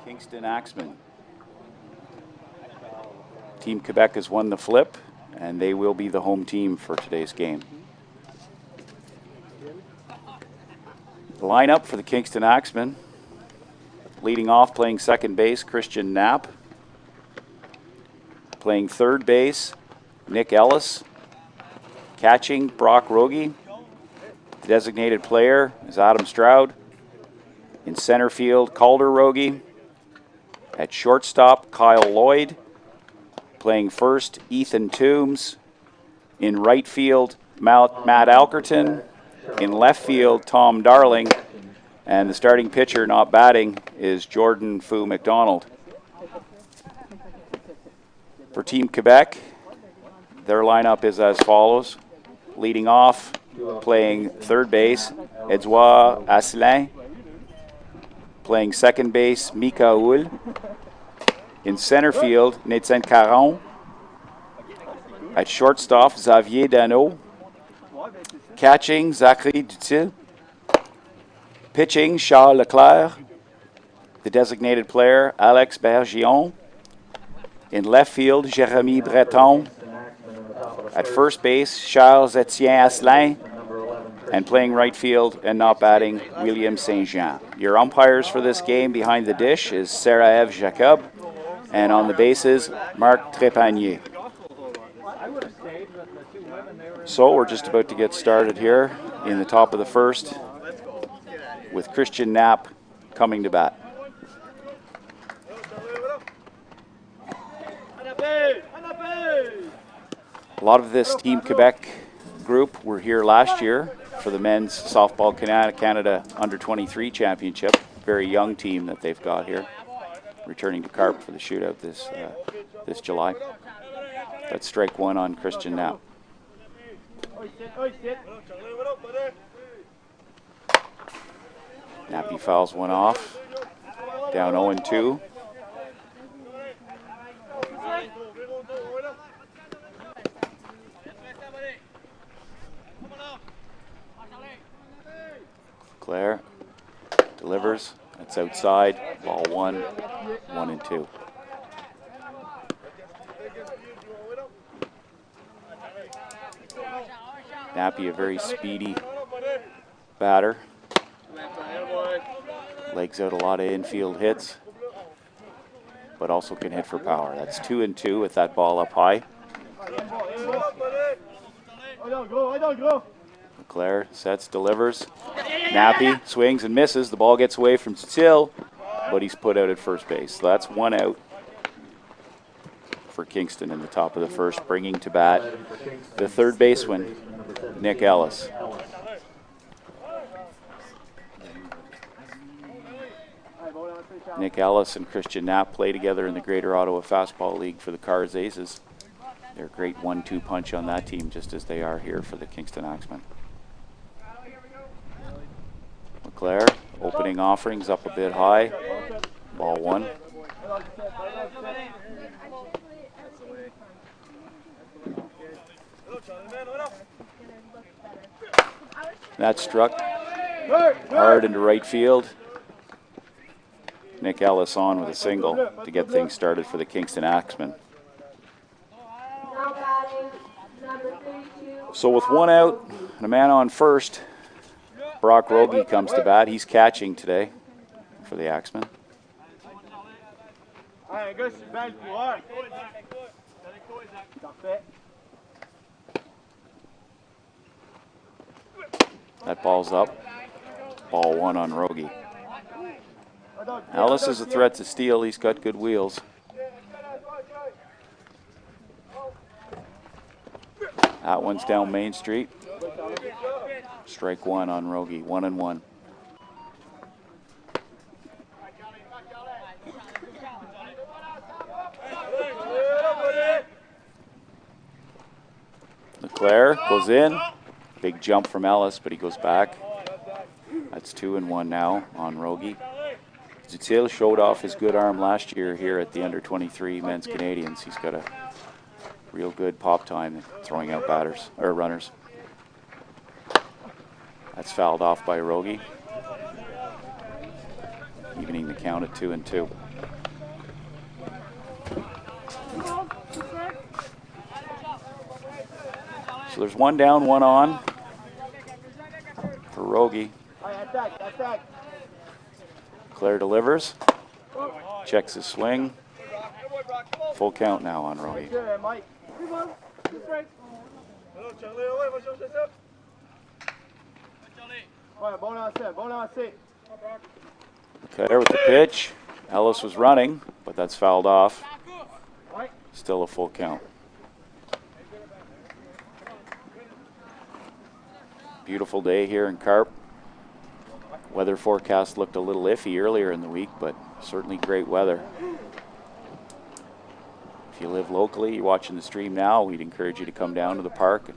Kingston Axemen. Team Quebec has won the flip, and they will be the home team for today's game. The lineup for the Kingston Axemen. Leading off, playing second base, Christian Knapp. Playing third base, Nick Ellis. Catching, Brock Rogie. The designated player is Adam Stroud. In center field, Calder Rogie. At shortstop, Kyle Lloyd. Playing first, Ethan Toombs. In right field, Matt Alkerton. In left field, Tom Darling. And the starting pitcher not batting is Jordan Fu McDonald. For Team Quebec, their lineup is as follows. Leading off, playing third base, Edouard Asselin. Playing second base, Mika Houl. In center field, Nathan Caron. At shortstop, Xavier Dano. Catching, Zachary Dutil. Pitching, Charles Leclerc. The designated player, Alex Bergion. In left field, Jérémy Breton. At first base, Charles-Étienne Asselin. And playing right field and not batting, William Saint-Jean. Your umpires for this game behind the dish is Sarah-Eve Jacob. And on the bases, Marc Trépanier. So we're just about to get started here in the top of the first with Christian Knapp coming to bat. A lot of this Team Quebec group were here last year for the men's softball Canada under-23 championship. Very young team that they've got here, returning to Carp for the shootout this July. That's strike one on Christian Knapp. Nappy fouls one off. Down 0-2. Claire delivers. That's outside. Ball 1-2. Nappy, a very speedy batter. Legs out a lot of infield hits, but also can hit for power. That's 2-2 with that ball up high. Leclerc sets, delivers. Nappy swings and misses. The ball gets away from Till, but he's put out at first base. So that's one out for Kingston in the top of the first, bringing to bat the third baseman, Nick Ellis. Nick Ellis and Christian Knapp play together in the Greater Ottawa Fastball League for the Cars Aces. They're a great 1-2 punch on that team, just as they are here for the Kingston Axemen. Leclerc, opening offerings up a bit high. Ball 1. That struck hard into right field. Nick Ellis on with a single to get things started for the Kingston Axemen. So with one out and a man on first, Brock Rogie comes to bat. He's catching today for the Axemen. That ball's up. Ball 1 on Rogie. Ellis is a threat to steal. He's got good wheels. That one's down Main Street. Strike 1 on Rogie. 1-1. Leclerc goes in. Big jump from Ellis, but he goes back. That's 2-1 now on Rogie. Dutil showed off his good arm last year here at the under-23 men's Canadians. He's got a real good pop time throwing out batters or runners. That's fouled off by Rogie, evening the count at 2-2. So there's one down, one on for Rogie. Claire delivers. Checks his swing. Full count now on Rogie. Claire with the pitch. Ellis was running, but that's fouled off. Still a full count. Beautiful day here in Carp. Weather forecast looked a little iffy earlier in the week, but certainly great weather. If you live locally, you're watching the stream now, we'd encourage you to come down to the park.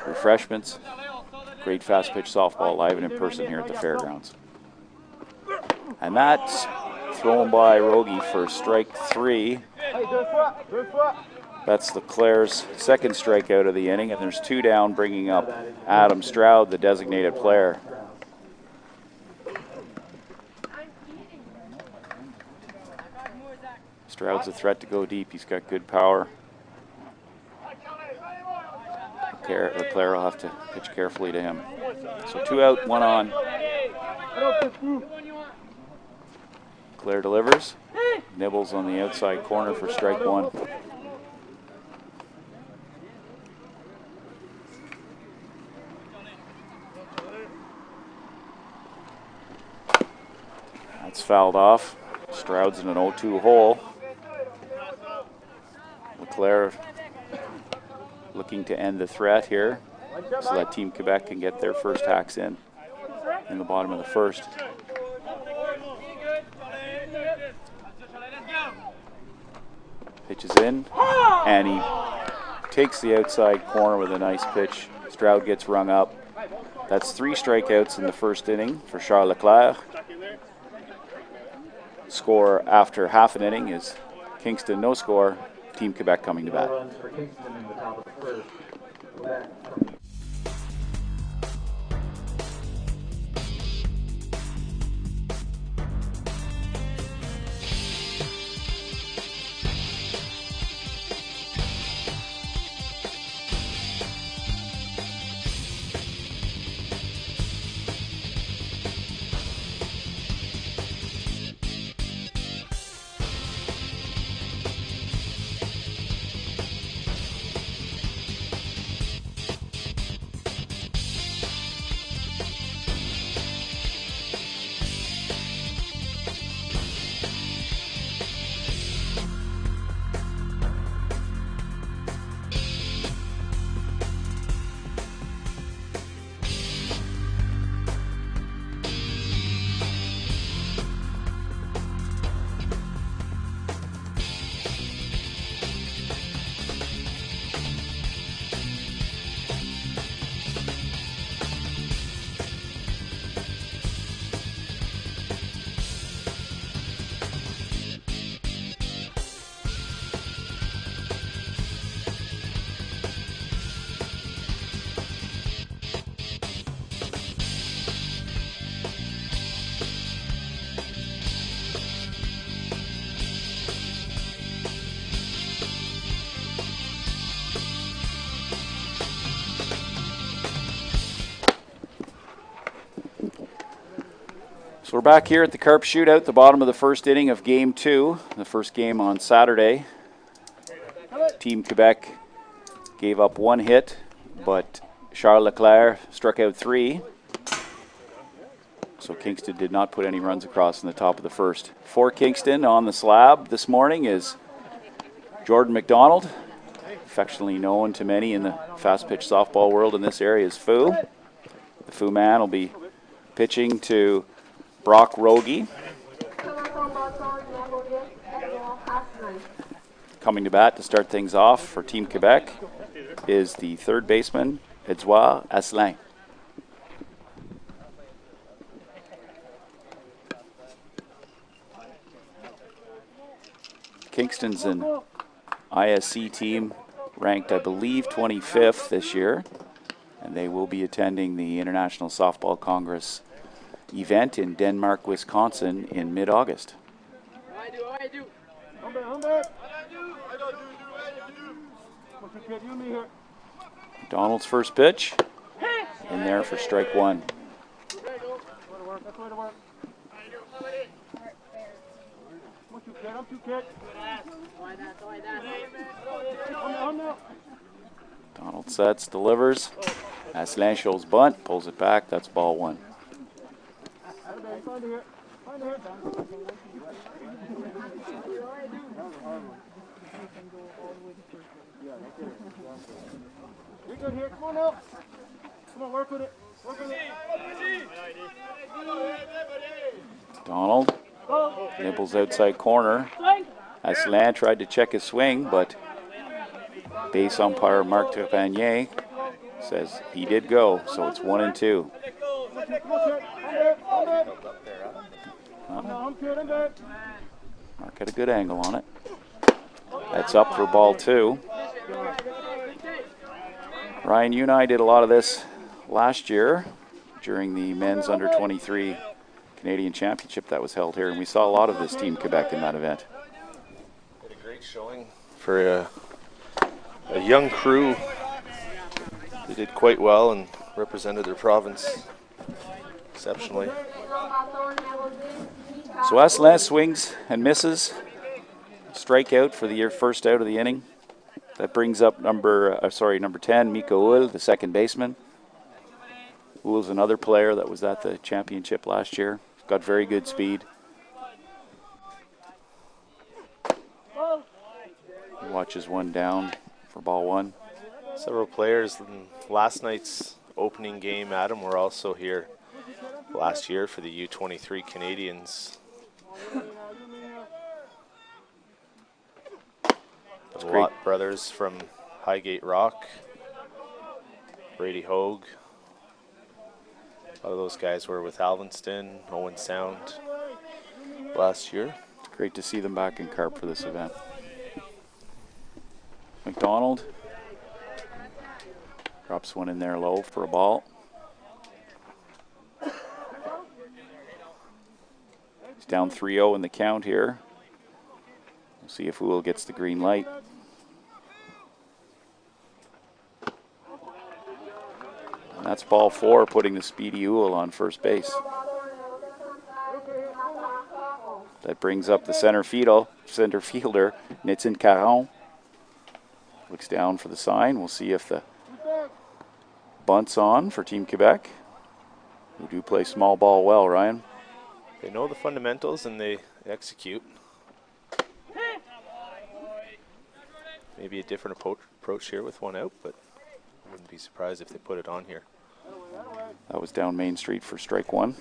Refreshments, great fast pitch softball live and in person here at the fairgrounds. And that's thrown by Rogie for strike 3. That's Leclerc's second strikeout of the inning, and there's 2 down, bringing up Adam Stroud, the designated player. Stroud's a threat to go deep. He's got good power. Leclerc will have to pitch carefully to him. So 2 out, 1 on. Claire delivers. Nibbles on the outside corner for strike 1. That's fouled off. Stroud's in an 0-2 hole. Leclerc looking to end the threat here so that Team Quebec can get their first hacks in the bottom of the first. Pitches in, and he takes the outside corner with a nice pitch. Stroud gets rung up. That's 3 strikeouts in the first inning for Charles Leclerc. Score after half an inning is Kingston no score, Team Quebec coming to bat. So we're back here at the Carp Shootout, the bottom of the first inning of Game 2, the first game on Saturday. Team Quebec gave up 1 hit, but Charles Leclerc struck out 3. So Kingston did not put any runs across in the top of the first. For Kingston on the slab this morning is Jordan McDonald, affectionately known to many in the fast-pitch softball world in this area as Foo. The Foo man will be pitching to Brock Rogie. Coming to bat to start things off for Team Quebec is the third baseman, Edouard Asselin. Kingston's an ISC team ranked, I believe, 25th this year, and they will be attending the International Softball Congress event in Denmark, Wisconsin in mid-August. Donald's first pitch. In there for strike one. Donald sets, delivers. Asselin shows bunt, pulls it back. That's ball one. You're good here. Come on now. Come on, work with it. Work with it. Donald nibbles outside corner. Asselin tried to check his swing, but base umpire Marc Trepanier says he did go, so it's 1-2. Mark had a good angle on it. That's up for ball two. Ryan, you and I did a lot of this last year during the men's under-23 Canadian Championship that was held here, and we saw a lot of this Team Quebec in that event. Had a great showing for a young crew. They did quite well and represented their province exceptionally. So Asselin swings and misses. Strikeout for the first out of the inning. That brings up number 10, Miko Uhl, the second baseman. Uhl's another player that was at the championship last year. Got very good speed. He watches one down for ball one. Several players in last night's opening game, Adam, were also here last year for the U23 Canadians. The Watt brothers from Highgate Rock, Brady Hogue. A lot of those guys were with Alvinston, Owen Sound last year. It's great to see them back in Carp for this event. McDonald drops one in there low for a ball. He's down 3-0 in the count here. We'll see if Uhl gets the green light. And that's ball four, putting the speedy Uhl on first base. That brings up the center fielder, Nitin Caron. Looks down for the sign. We'll see if the bunt's on for Team Quebec, who do play small ball well, Ryan. They know the fundamentals and they execute. Maybe a different approach here with one out, but I wouldn't be surprised if they put it on here. That was down Main Street for strike one.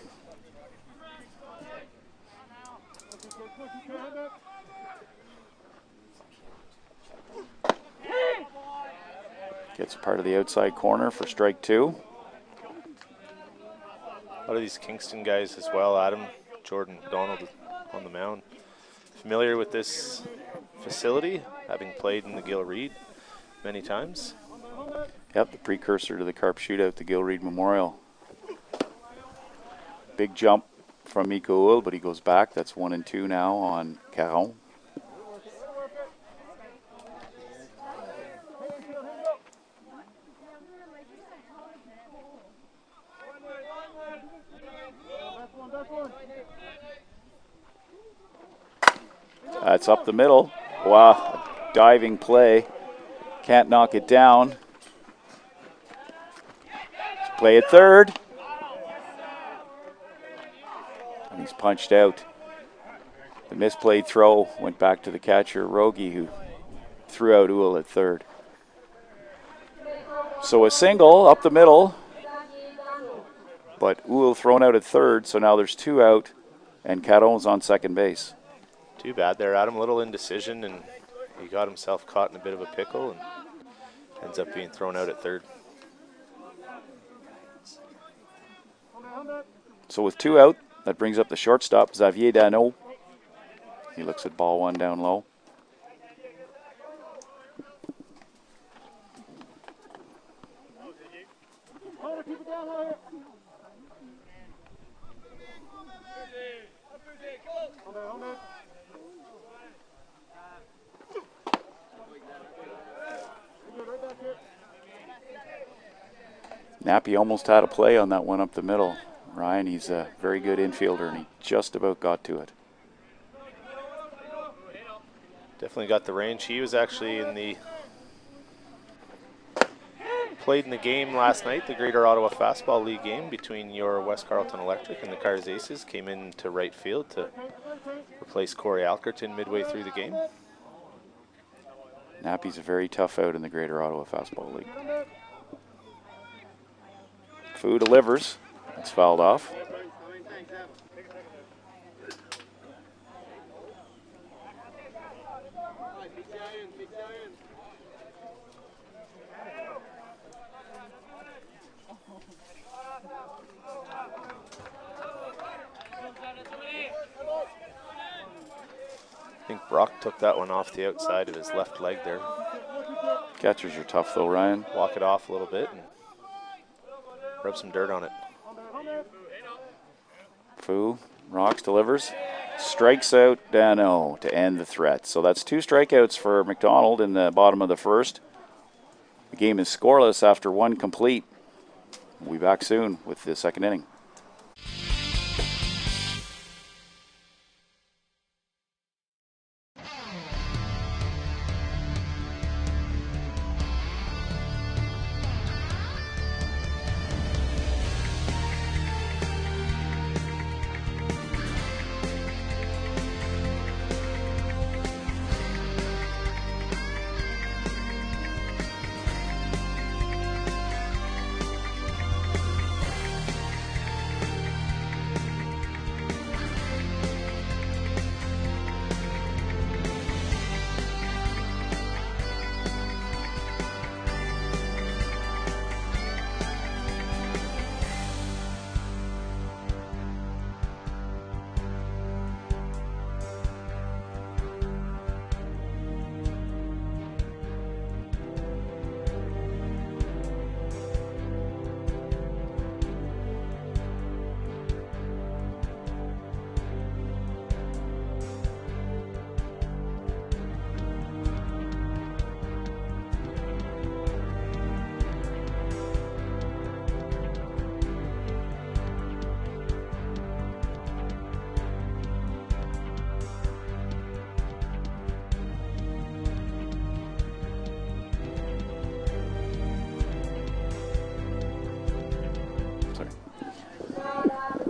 Gets part of the outside corner for strike two. A lot of these Kingston guys as well, Adam, Jordan McDonald on the mound. Familiar with this facility, having played in the Gil Reed many times. Yep, the precursor to the Carp Shootout, the Gil Reed Memorial. Big jump from Miko Uhl, but he goes back. That's 1-2 now on Caron. That's up the middle. Wow, diving play. Can't knock it down. Let's play at third. And he's punched out. The misplayed throw went back to the catcher, Rogie, who threw out Uhl at third. So a single up the middle, but Uhl thrown out at third, so now there's two out, and Caron's on second base. Too bad there, Adam. A little indecision, and he got himself caught in a bit of a pickle and ends up being thrown out at third. So with two out, that brings up the shortstop, Xavier Dano. He looks at ball one down low. Nappy almost had a play on that one up the middle. Ryan, he's a very good infielder, and he just about got to it. Definitely got the range. He was actually played in the game last night, the Greater Ottawa Fastball League game between your West Carleton Electric and the Cars Aces. Came in to right field to replace Corey Alkerton midway through the game. Nappy's a very tough out in the Greater Ottawa Fastball League. Fu delivers. It's fouled off. I think Brock took that one off the outside of his left leg there. Catchers are tough though, Ryan. Walk it off a little bit and rub some dirt on it. Fu rocks, delivers, strikes out Dano to end the threat. So that's 2 strikeouts for McDonald in the bottom of the first. The game is scoreless after 1 complete. We'll be back soon with the second inning.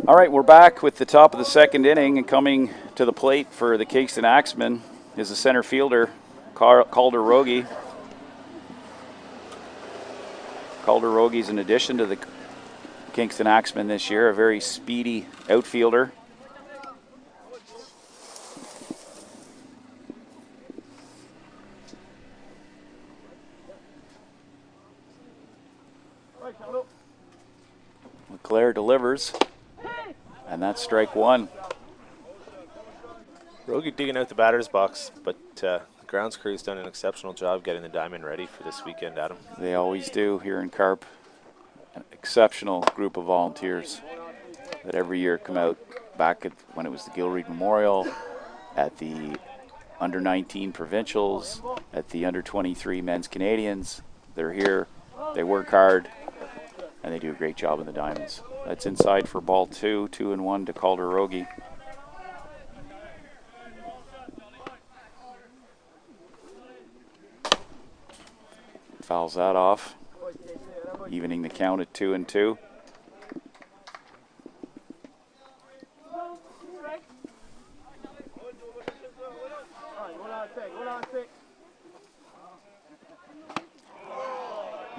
All right, we're back with the top of the second inning, and coming to the plate for the Kingston Axemen is the center fielder, Calder Rogie. Calder Rogie's an addition to the Kingston Axemen this year, a very speedy outfielder. LeClaire delivers. And that's strike 1. Rogie digging out the batter's box, but the grounds crew's done an exceptional job getting the diamond ready for this weekend, Adam. They always do here in Carp. An exceptional group of volunteers that every year come out back at when it was the Gilreed Memorial, at the under-19 provincials, at the under-23 men's Canadians. They're here, they work hard, and they do a great job in the diamonds. That's inside for ball 2, 2-1 to Calder Rogie. Fouls that off, evening the count at 2-2.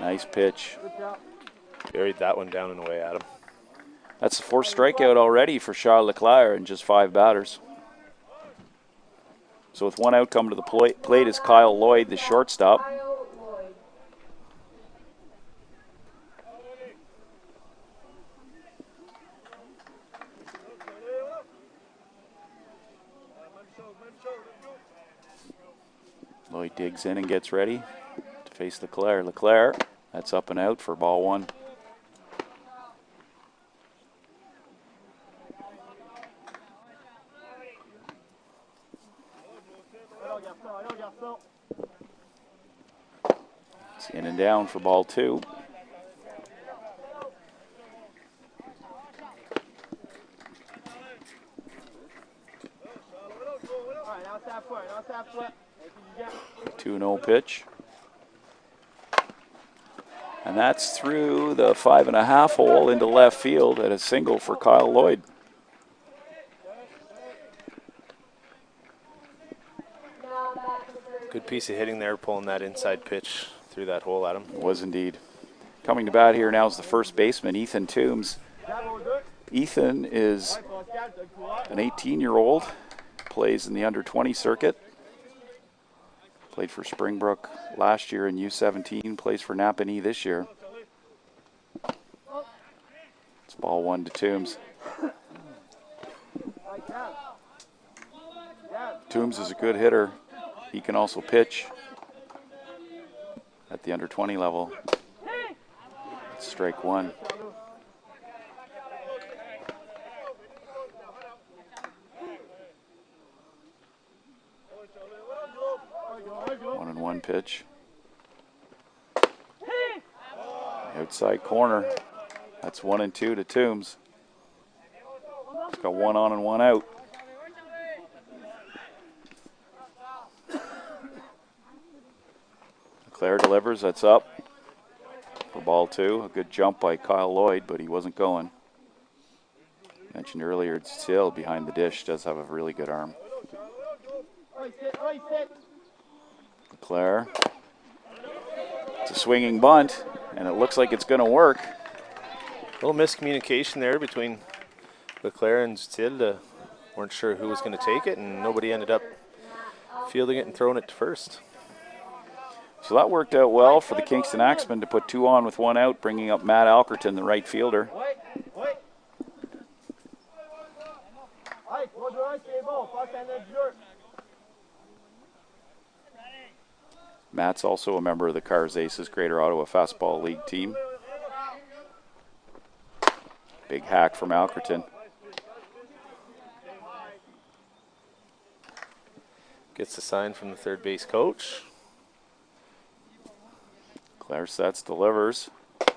Nice pitch. Buried that one down and away, Adam. That's the 4th strikeout already for Charles Leclerc in just 5 batters. So with 1 out coming to the plate is Kyle Lloyd, the shortstop. Lloyd digs in and gets ready to face Leclerc. Leclerc, that's up and out for ball 1. It's in and down for ball 2. 2-0 pitch. And that's through the 5.5 hole into left field at a single for Kyle Lloyd. Good piece of hitting there, pulling that inside pitch through that hole, Adam. It was indeed. Coming to bat here now is the first baseman, Ethan Toombs. Ethan is an 18-year-old, plays in the under-20 circuit. Played for Springbrook last year in U17, plays for Napanee this year. It's ball 1 to Toombs. Toombs is a good hitter. He can also pitch at the under-20 level. Strike 1. One and one pitch. Outside corner. That's 1 and 2 to Toombs. He's got 1 on and 1 out. Claire delivers. That's up for ball 2. A good jump by Kyle Lloyd, but he wasn't going. Mentioned earlier, it's still behind the dish. Does have a really good arm. Claire. It's a swinging bunt, and it looks like it's going to work. A little miscommunication there between Leclerc and Zutil. Weren't sure who was going to take it, and nobody ended up fielding it and throwing it to first. So that worked out well for the Kingston Axemen to put 2 on with 1 out, bringing up Matt Alkerton, the right fielder. Matt's also a member of the Cars Aces Greater Ottawa Fastball League team. Big hack from Alkerton. Gets the sign from the third base coach. Claire sets, delivers.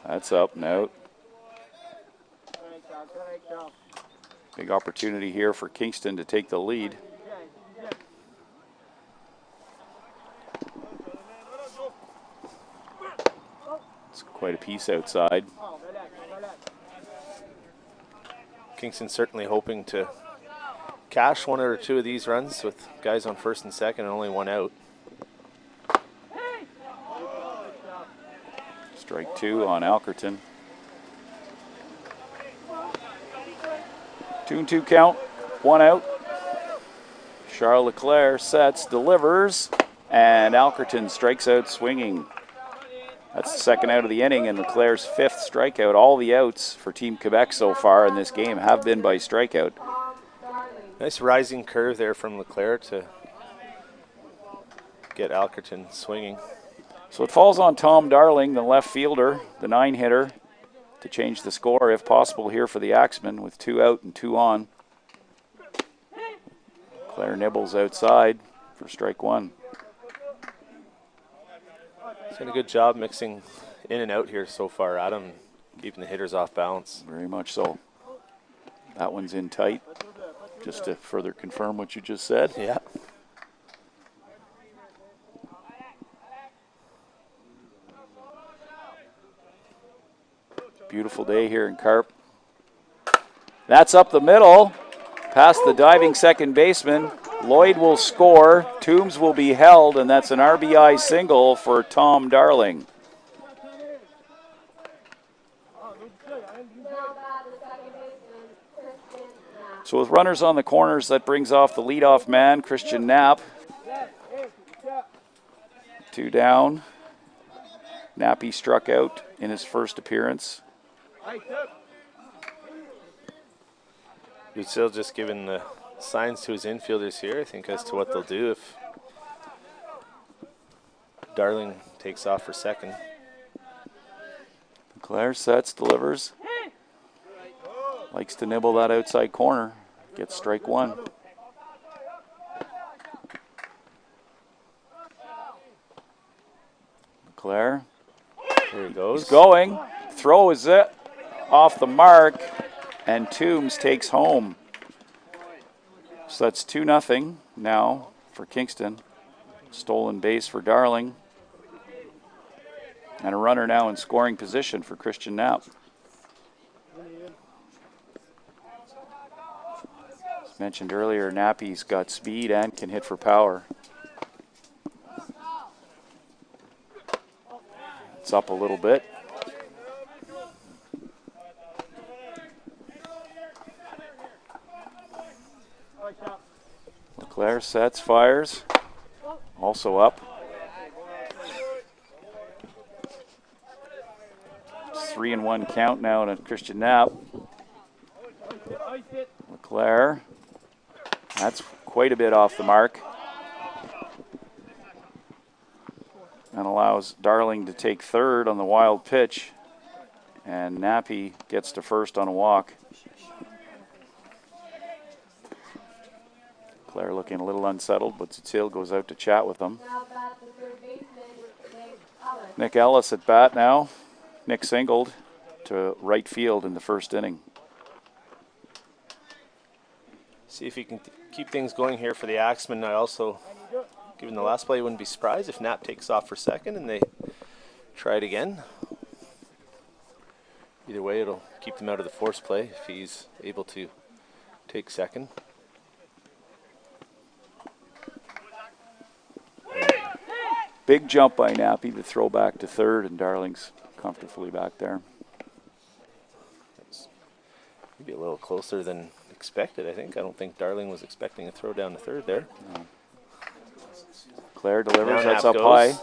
That's up and out. Big opportunity here for Kingston to take the lead. It's quite a piece outside. Kingston certainly hoping to cash 1 or 2 of these runs with guys on first and second and only 1 out. Strike 2 on Alkerton. 2-2 count, 1 out. Charles Leclerc sets, delivers, and Alkerton strikes out swinging. That's the second out of the inning and Leclerc's 5th strikeout. All the outs for Team Quebec so far in this game have been by strikeout. Nice rising curve there from Leclerc to get Alkerton swinging. So it falls on Tom Darling, the left fielder, the 9-hitter, to change the score if possible here for the Axemen with 2 out and 2 on. Claire nibbles outside for strike 1. He's done a good job mixing in and out here so far, Adam, keeping the hitters off balance. Very much so. That one's in tight, just to further confirm what you just said. Yeah. Beautiful day here in Carp. That's up the middle, past the diving second baseman. Lloyd will score, Toombs will be held, and that's an RBI single for Tom Darling. So with runners on the corners, that brings off the leadoff man, Christian Knapp. 2 down. Knappy struck out in his first appearance. He's still just giving the signs to his infielders here, I think, as to what they'll do if Darling takes off for second. Claire sets, delivers. Likes to nibble that outside corner. Gets strike 1. Claire. There he goes. He's going. Throw is it off the mark, and Toombs takes home. So that's 2-0 now for Kingston. Stolen base for Darling. And a runner now in scoring position for Christian Knapp. As mentioned earlier, Knappy's got speed and can hit for power. It's up a little bit. Leclerc sets, fires. Also up. 3-1 count now to Christian Knapp. Leclerc. That's quite a bit off the mark. And allows Darling to take third on the wild pitch. And Knappy gets to first on a walk. Leclerc looking a little unsettled, but Tzitzil goes out to chat with them. Nick Ellis at bat now. Nick singled to right field in the first inning. See if he can keep things going here for the Axemen. I also, given the last play, wouldn't be surprised if Knapp takes off for second and they try it again. Either way, it'll keep them out of the force play if he's able to take second. Big jump by Knappy to throw back to third, and Darling's comfortably back there. It's maybe a little closer than expected, I think. I don't think Darling was expecting a throw down to third there. No. Claire delivers, Now that's Knapp up goes. high.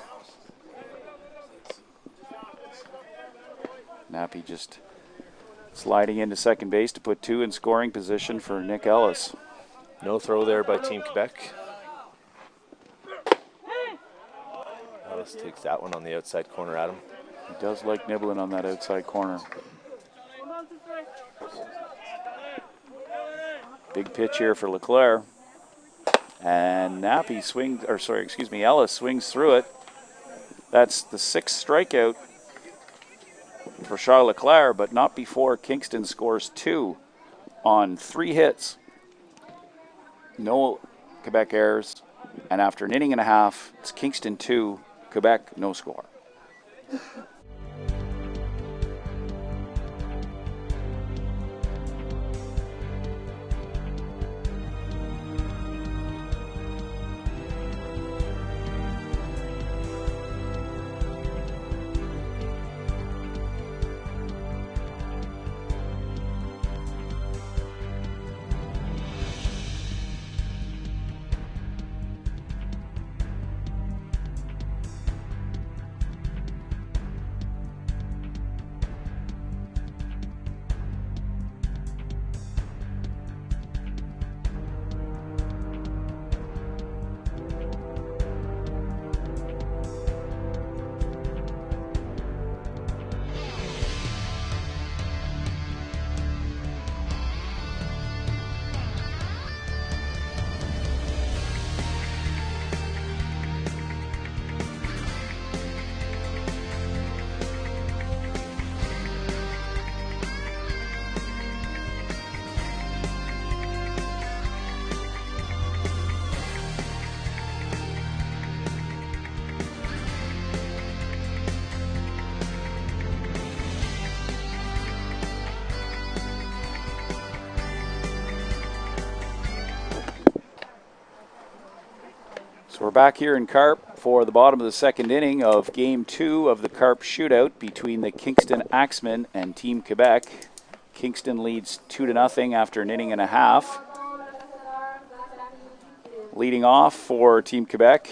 Knappy just sliding into second base to put two in scoring position for Nick Ellis. No throw there by Team Quebec. Ellis takes that one on the outside corner at him. He does like nibbling on that outside corner. Big pitch here for Leclerc. And Knappy swings, or sorry, excuse me, Ellis swings through it. That's the sixth strikeout for Charles Leclerc, but not before Kingston scores two on 3 hits. No Quebec errors. And after an inning and a half, it's Kingston 2, Quebec no score. So we're back here in Carp for the bottom of the second inning of Game 2 of the Carp Shootout between the Kingston Axemen and Team Quebec. Kingston leads 2-0 after an inning and a half. Leading off for Team Quebec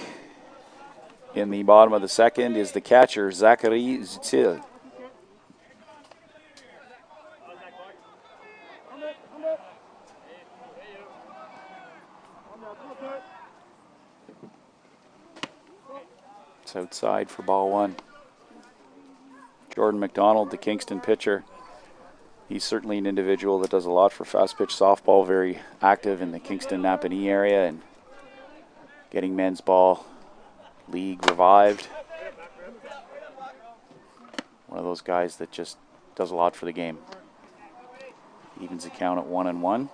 in the bottom of the second is the catcher, Zachary Zutil. It's outside for ball one. Jordan McDonald, the Kingston pitcher. He's certainly an individual that does a lot for fast pitch softball, very active in the Kingston Napanee area and getting men's ball league revived. One of those guys that just does a lot for the game. Evens the count at 1-1.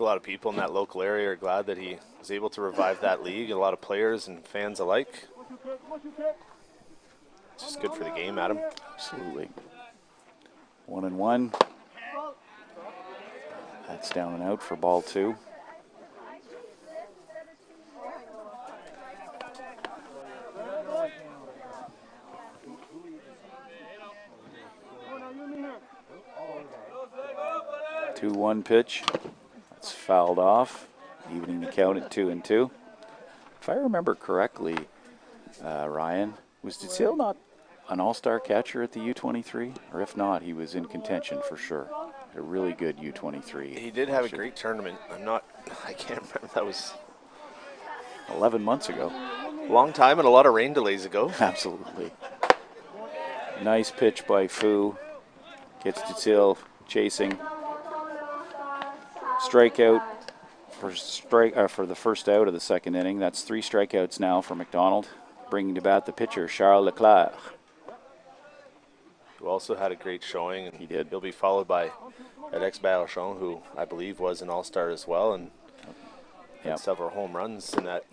a lot of people in that local area are glad that he was able to revive that league. A lot of players and fans alike. It's just good for the game, Adam. Absolutely. 1-1. That's down and out for ball 2. Two 1 pitch. That's fouled off, evening the count at 2-2. If I remember correctly, Ryan, was DeSale not an all-star catcher at the U23? Or if not, he was in contention for sure. A really good U23. He did have a great tournament. I can't remember. That was 11 months ago. a long time and a lot of rain delays ago. Absolutely. Nice pitch by Fu. Gets DeSale chasing. Strikeout for the first out of the second inning. That's 3 strikeouts now for McDonald. Bringing to bat the pitcher, Charles Leclerc. Who also had a great showing. And he did. He'll be followed by Alex Balachon, who I believe was an all-star as well, and had several home runs in that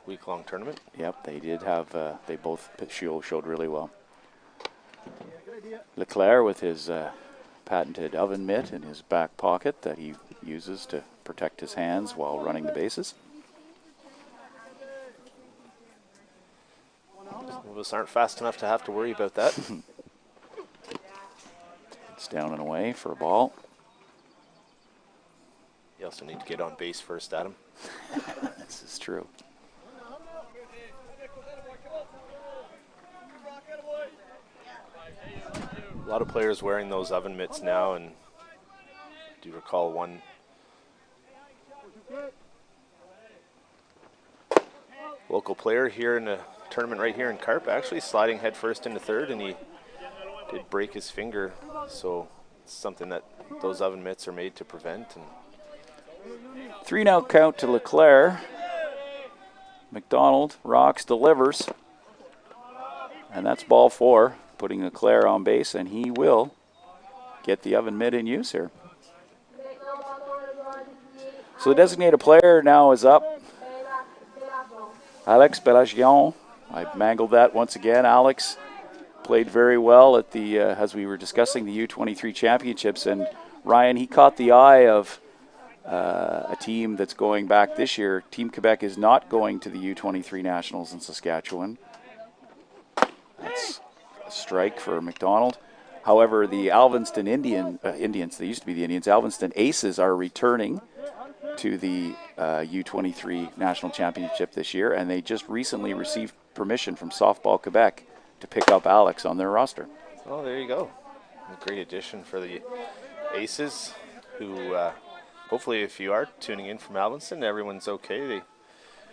week-long tournament. Yep, they did have, they both showed really well. Leclerc with his patented oven mitt in his back pocket that he uses to protect his hands while running the bases. Some of us aren't fast enough to have to worry about that. It's down and away for a ball. You also need to get on base first, Adam. This is true. A lot of players wearing those oven mitts now, and do you recall one local player here in the tournament right here in Carp actually sliding headfirst into third, and he did break his finger, so it's something that those oven mitts are made to prevent. And 3-0 count to Leclerc. McDonald rocks, delivers, and that's ball 4, putting Leclerc on base, and he will get the oven mitt in use here. So the designated player now is up. Alex Belagion. I mangled that once again. Alex played very well at the, as we were discussing the U23 championships, and Ryan, he caught the eye of a team that's going back this year. Team Quebec is not going to the U23 Nationals in Saskatchewan. That's a strike for McDonald. However, the Alvinston Indians, they used to be the Indians, Alvinston Aces are returning to the U23 National Championship this year, and they just recently received permission from Softball Quebec to pick up Alex on their roster. oh, there you go. A great addition for the Aces, who hopefully, if you are tuning in from Alvinston, everyone's okay. They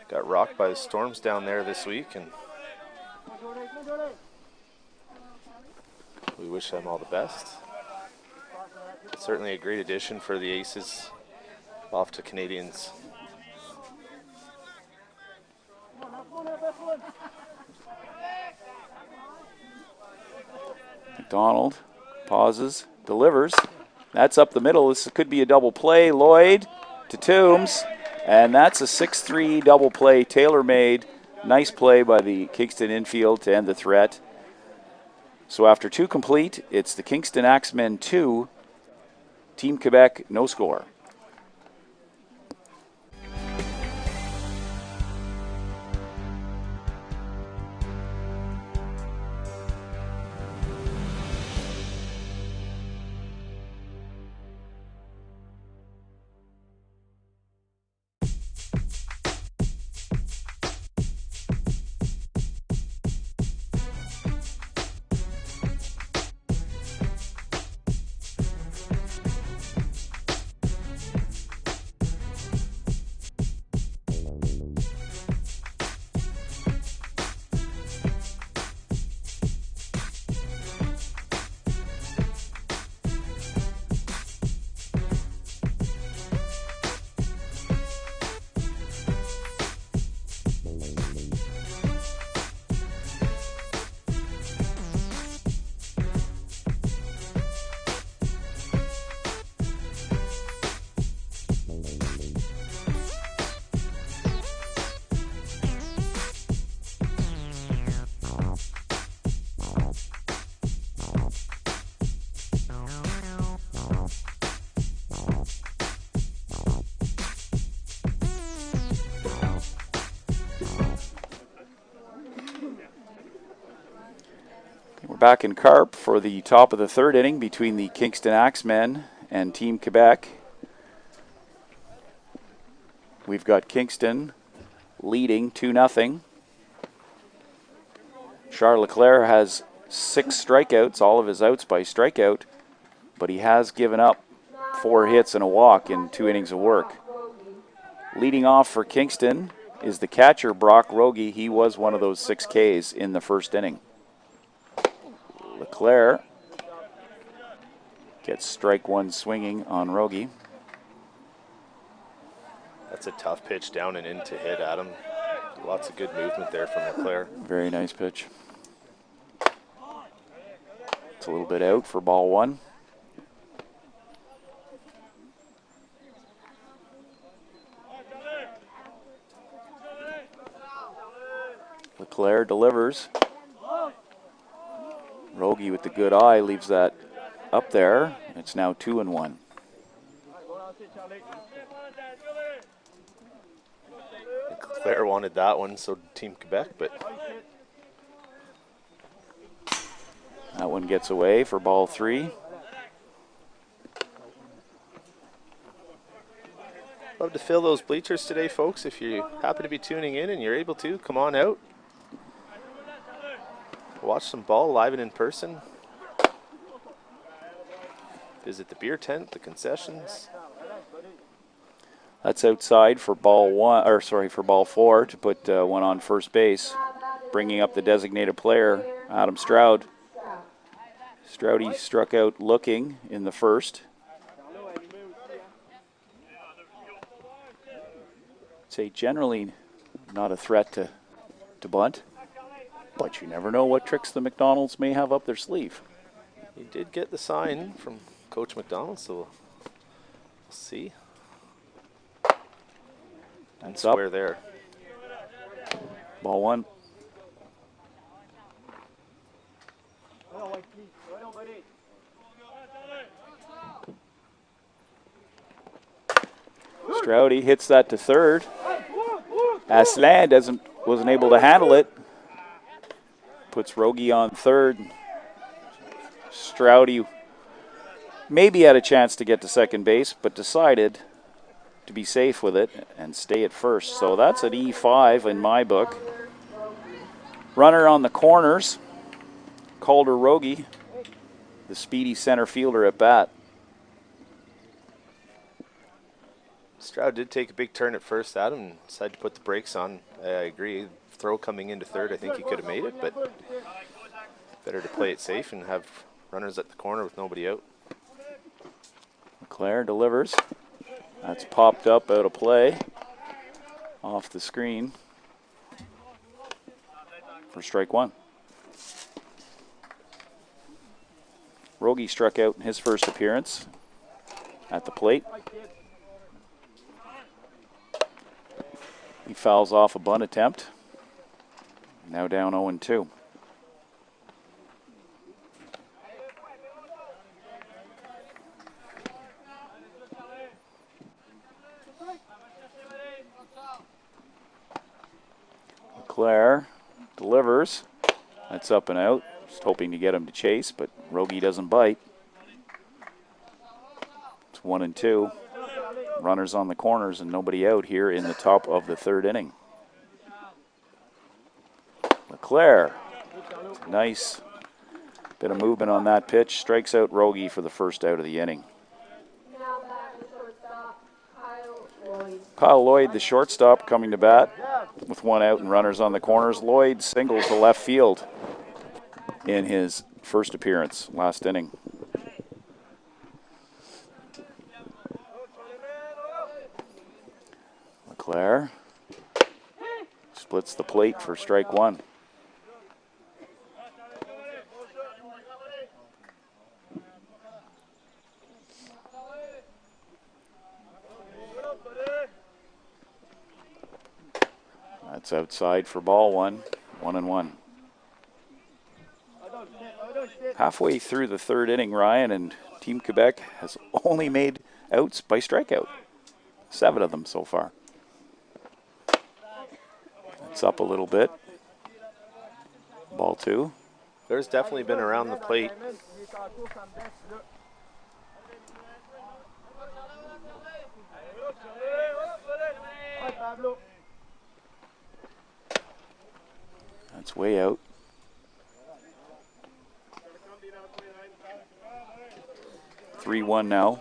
got rocked by the storms down there this week, and we wish them all the best. Certainly a great addition for the Aces off to Canadians. McDonald pauses, delivers. That's up the middle. This could be a double play. Lloyd to Toombs, and that's a 6-3 double play, tailor-made. Nice play by the Kingston infield to end the threat. So after 2 complete, it's the Kingston Axemen 2, Team Quebec no score. We're back in Carp for the top of the third inning between the Kingston Axemen and Team Quebec. We've got Kingston leading 2-0. Charles Leclerc has 6 strikeouts, all of his outs by strikeout, but he has given up 4 hits and a walk in 2 innings of work. Leading off for Kingston is the catcher, Brock Rogie. He was one of those 6 Ks in the first inning. Leclerc gets strike 1 swinging on Rogie. That's a tough pitch down and in to hit, Adam. Lots of good movement there from Leclerc. Very nice pitch. It's a little bit out for ball 1. Leclerc delivers. Rogie with the good eye leaves that up there. It's now 2-1. Leclerc wanted that one, so did Team Quebec, but that one gets away for ball 3. Love to fill those bleachers today, folks. If you happen to be tuning in and you're able to, come on out. Watch some ball live and in person. Visit the beer tent, the concessions. That's outside for ball 1, or sorry, for ball 4 to put one on first base. Bringing up the designated player, Adam Stroud. Stroudy struck out looking in the first. Say generally not a threat to bunt, but you never know what tricks the McDonald's may have up their sleeve. He did get the sign from Coach McDonald, so we'll see. That's Square up. there. Ball 1. Stroudy hits that to third. Aslan wasn't able to handle it. Puts Rogie on third. Stroudy maybe had a chance to get to second base, but decided to be safe with it and stay at first. So that's an E5 in my book. Runner on the corners, Calder Rogie, the speedy center fielder at bat. Stroud did take a big turn at first, Adam, and decided to put the brakes on. I agree. Throw coming into third, I think he could have made it, but better to play it safe and have runners at the corner with nobody out. Leclerc delivers. That's popped up out of play off the screen for strike 1. Rogie struck out in his first appearance at the plate. He fouls off a bunt attempt. Now down 0-2. Leclerc delivers. That's up and out. Just hoping to get him to chase, but Rogie doesn't bite. It's 1-2. Runners on the corners and nobody out here in the top of the third inning. Leclerc, nice bit of movement on that pitch. Strikes out Rogie for the first out of the inning. Kyle Lloyd, the shortstop, coming to bat with 1 out and runners on the corners. Lloyd singles to left field in his first appearance last inning. Leclerc splits the plate for strike 1. That's outside for ball 1, 1-1. Halfway through the third inning, Ryan, and Team Quebec has only made outs by strikeout. 7 of them so far. It's up a little bit. Ball 2. There's definitely been around the plate. That's way out. Three 1 now.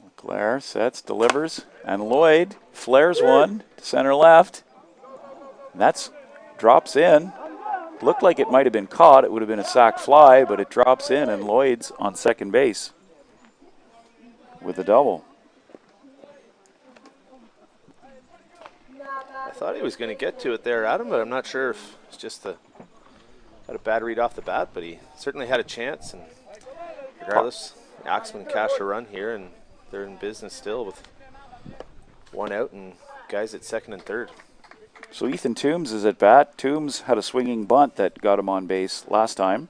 Leclerc sets, delivers, and Lloyd flares one to center left. That's drops in. Looked like it might have been caught. It would have been a sac fly, but it drops in, and Lloyd's on second base with a double. I thought he was going to get to it there, Adam, but I'm not sure if it's just had a bad read off the bat, but he certainly had a chance. And regardless, Axemen cash a run here, and they're in business still with one out and guys at second and third. So Ethan Toombs is at bat. Toombs had a swinging bunt that got him on base last time.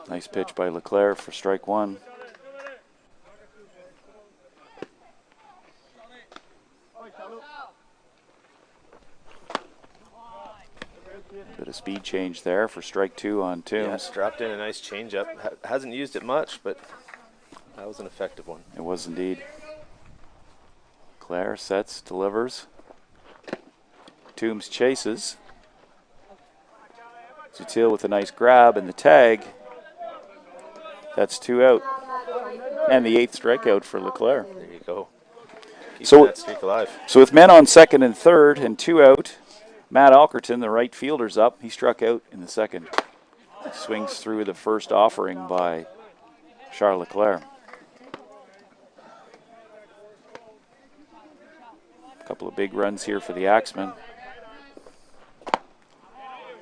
Nice pitch by Leclerc for strike one. Bit of speed change there for strike two on Toombs. Yes, dropped in a nice changeup. Hasn't used it much, but that was an effective one. It was indeed. Leclerc sets, delivers. Toombs chases. Sutil with a nice grab and the tag. That's two out. And the eighth strikeout for Leclerc. There you go. Keeping that streak alive. So with men on second and third and two out, Matt Alkerton, the right fielder's up. He struck out in the second. Swings through the first offering by Charles Leclerc. A couple of big runs here for the Axemen.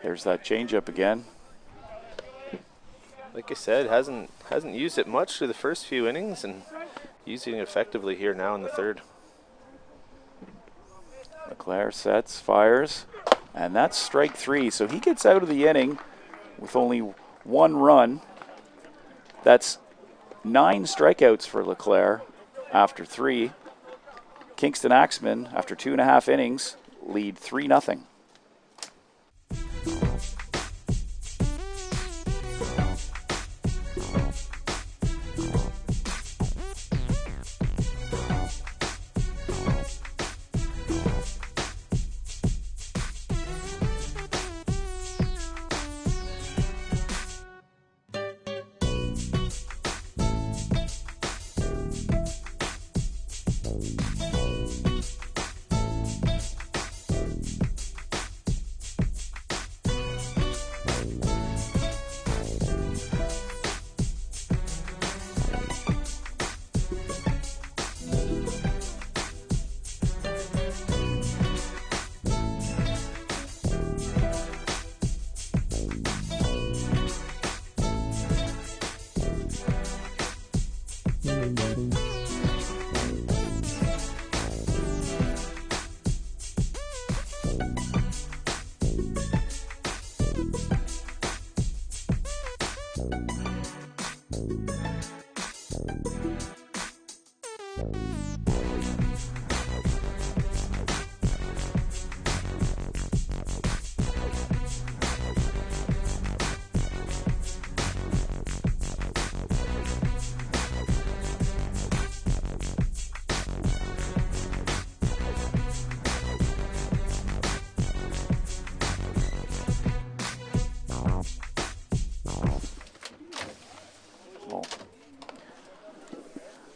There's that changeup again. Like I said, hasn't used it much through the first few innings, and using it effectively here now in the third. Leclerc sets, fires, and that's strike three. So he gets out of the inning with only one run. That's 9 strikeouts for Leclerc after 3. Kingston Axemen, after 2.5 innings, lead 3-0.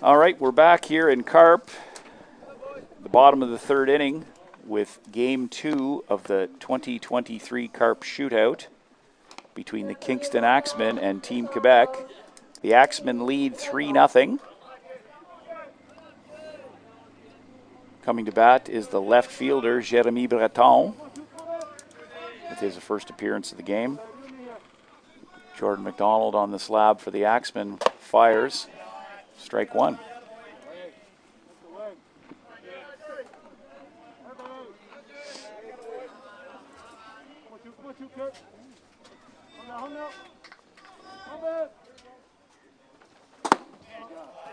All right, we're back here in Carp, the bottom of the third inning, with Game 2 of the 2023 Carp Shootout between the Kingston Axemen and Team Quebec. The Axemen lead 3-0. Coming to bat is the left fielder, Jeremy Breton, with his first appearance of the game. Jordan McDonald on the slab for the Axemen, fires. Strike one.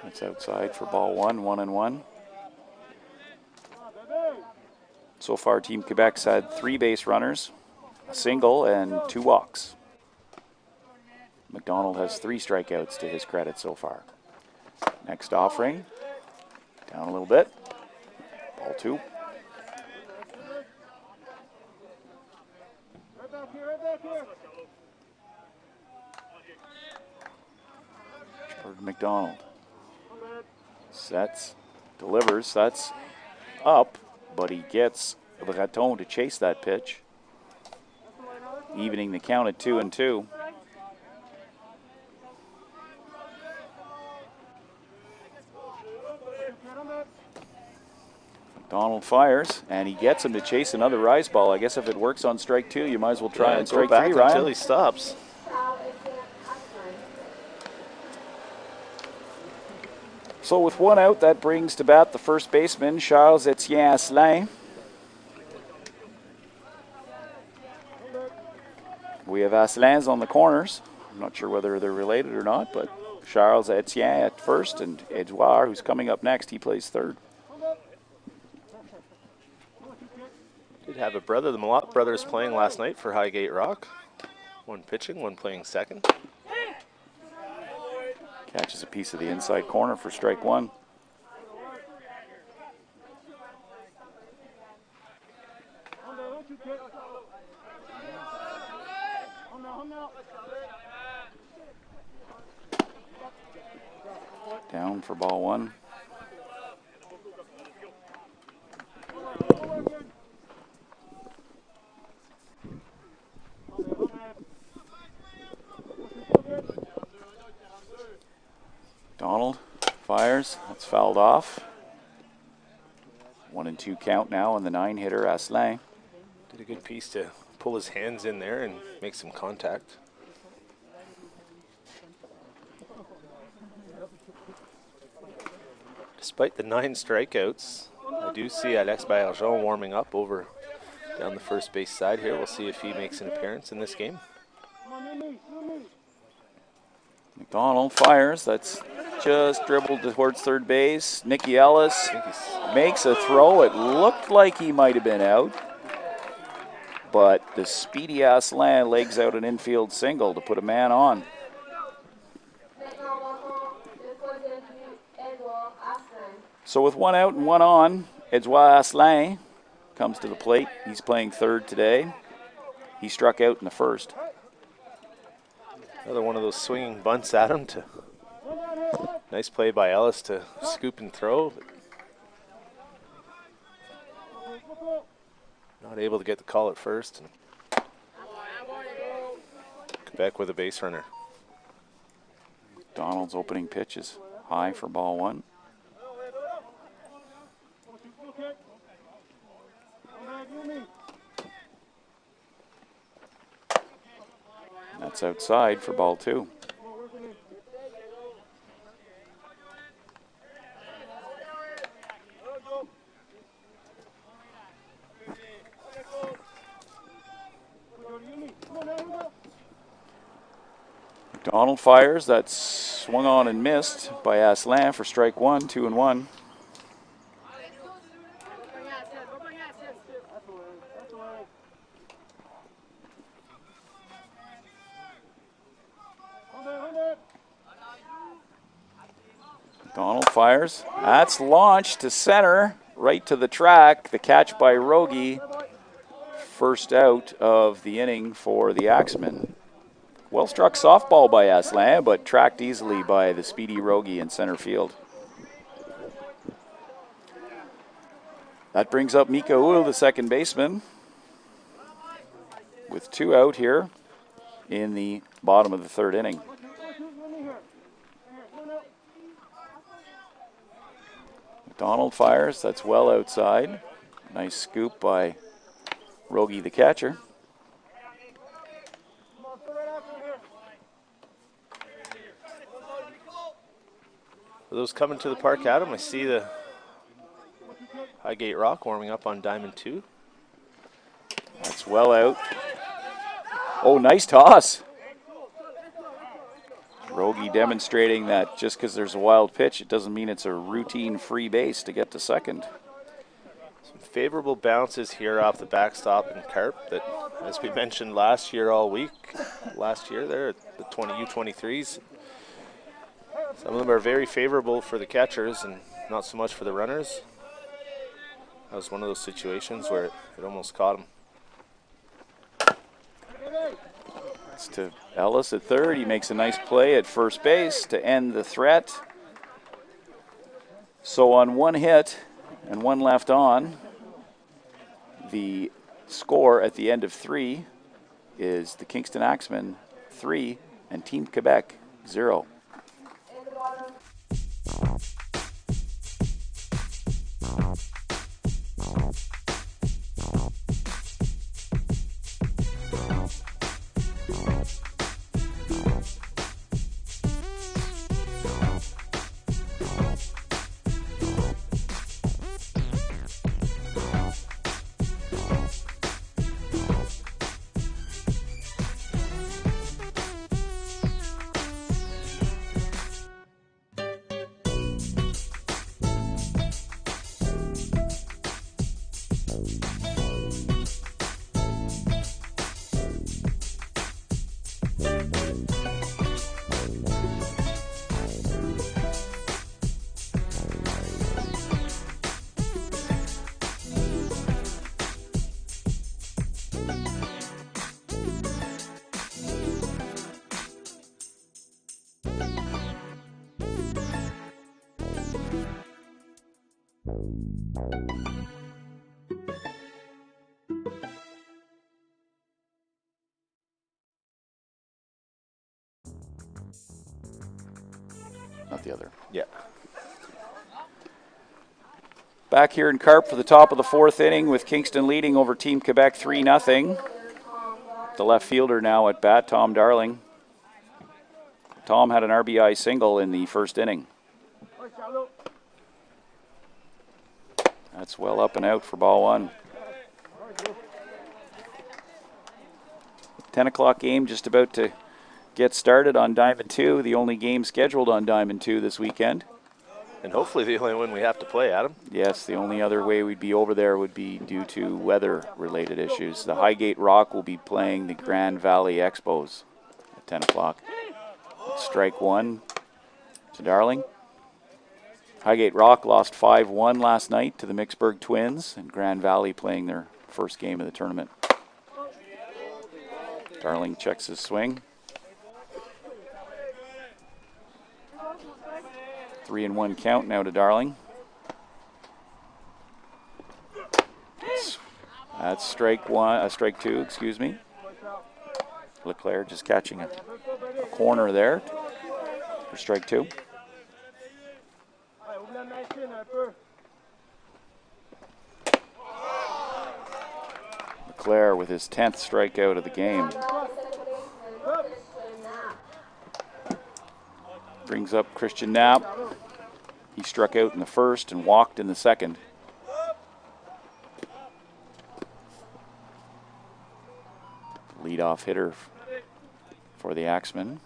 That's outside for ball one, 1-1. So far, Team Quebec's had 3 base runners, a single, and 2 walks. McDonald has 3 strikeouts to his credit so far. Next offering, down a little bit, ball 2. Jordan McDonald sets, delivers, that's up, but he gets Breton to chase that pitch, evening the count at 2-2. McDonald fires, and he gets him to chase another rise ball. I guess if it works on strike 2, you might as well try on strike 3, Ryan. Until he stops. So with 1 out, that brings to bat the first baseman, Charles Etienne Asselin. We have Asselins on the corners. I'm not sure whether they're related or not, but Charles Etienne at first, and Edouard, who's coming up next, he plays third. Did have a brother, the Malott brothers, playing last night for Highgate Rock. One pitching, one playing second. Catches a piece of the inside corner for strike 1. Down for ball 1. Donald fires. That's fouled off. 1-2 count now on the 9-hitter, Asselin. Did a good piece to pull his hands in there and make some contact. Despite the 9 strikeouts, I do see Alex Bergeron warming up over down the first base side here. We'll see if he makes an appearance in this game. McDonald fires. That's just dribbled towards third base. Nicky Ellis makes a throw. It looked like he might have been out, but the speedy Asselin legs out an infield single to put a man on. So with 1 out and 1 on, Edouard Asselin comes to the plate. He's playing third today. He struck out in the first. Another one of those swinging bunts at him. Nice play by Ellis to scoop and throw. Not able to get the call at first. Quebec with a base runner. Donald's opening pitch is high for ball 1. That's outside for ball 2. Donald fires. That's swung on and missed by Asselin for strike 1, 2-1. Donald fires. That's launched to center, right to the track. The catch by Rogie. First out of the inning for the Axemen. Well struck softball by Asselin, but tracked easily by the speedy Rogie in center field. That brings up Mika Uhl, the second baseman, with 2 out here in the bottom of the third inning. McDonald fires. That's well outside. Nice scoop by Rogie, the catcher. For those coming to the park, Adam, I see the Highgate Rock warming up on diamond 2. That's well out. Oh, nice toss. Rogie demonstrating that just because there's a wild pitch, it doesn't mean it's a routine free base to get to second. Some favorable bounces here off the backstop in Carp that, as we mentioned last year all week, last year there at the U23s, some of them are very favorable for the catchers and not so much for the runners. That was one of those situations where it almost caught him. It's to Ellis at third. He makes a nice play at first base to end the threat. So on one hit and one left on, the score at the end of 3 is the Kingston Axemen 3 and Team Quebec 0. Not the other. Yeah. Back here in Carp for the top of the 4th inning with Kingston leading over Team Quebec 3-0. The left fielder now at bat, Tom Darling. Tom had an RBI single in the 1st inning. That's well up and out for ball 1. 10 o'clock game just about to get started on Diamond 2, the only game scheduled on Diamond 2 this weekend. And hopefully the only one we have to play, Adam. Yes, the only other way we'd be over there would be due to weather-related issues. The Highgate Rock will be playing the Grand Valley Expos at 10 o'clock. Strike 1 to Darling. Highgate Rock lost 5-1 last night to the Mixburg Twins, and Grand Valley playing their first game of the tournament. Darling checks his swing. 3-1 count now to Darling. That's strike 2, excuse me. Leclerc just catching a corner there for strike 2. Leclerc with his 10th strikeout of the game. Brings up Christian Knapp. He struck out in the 1st and walked in the 2nd. Leadoff hitter for the Axemen.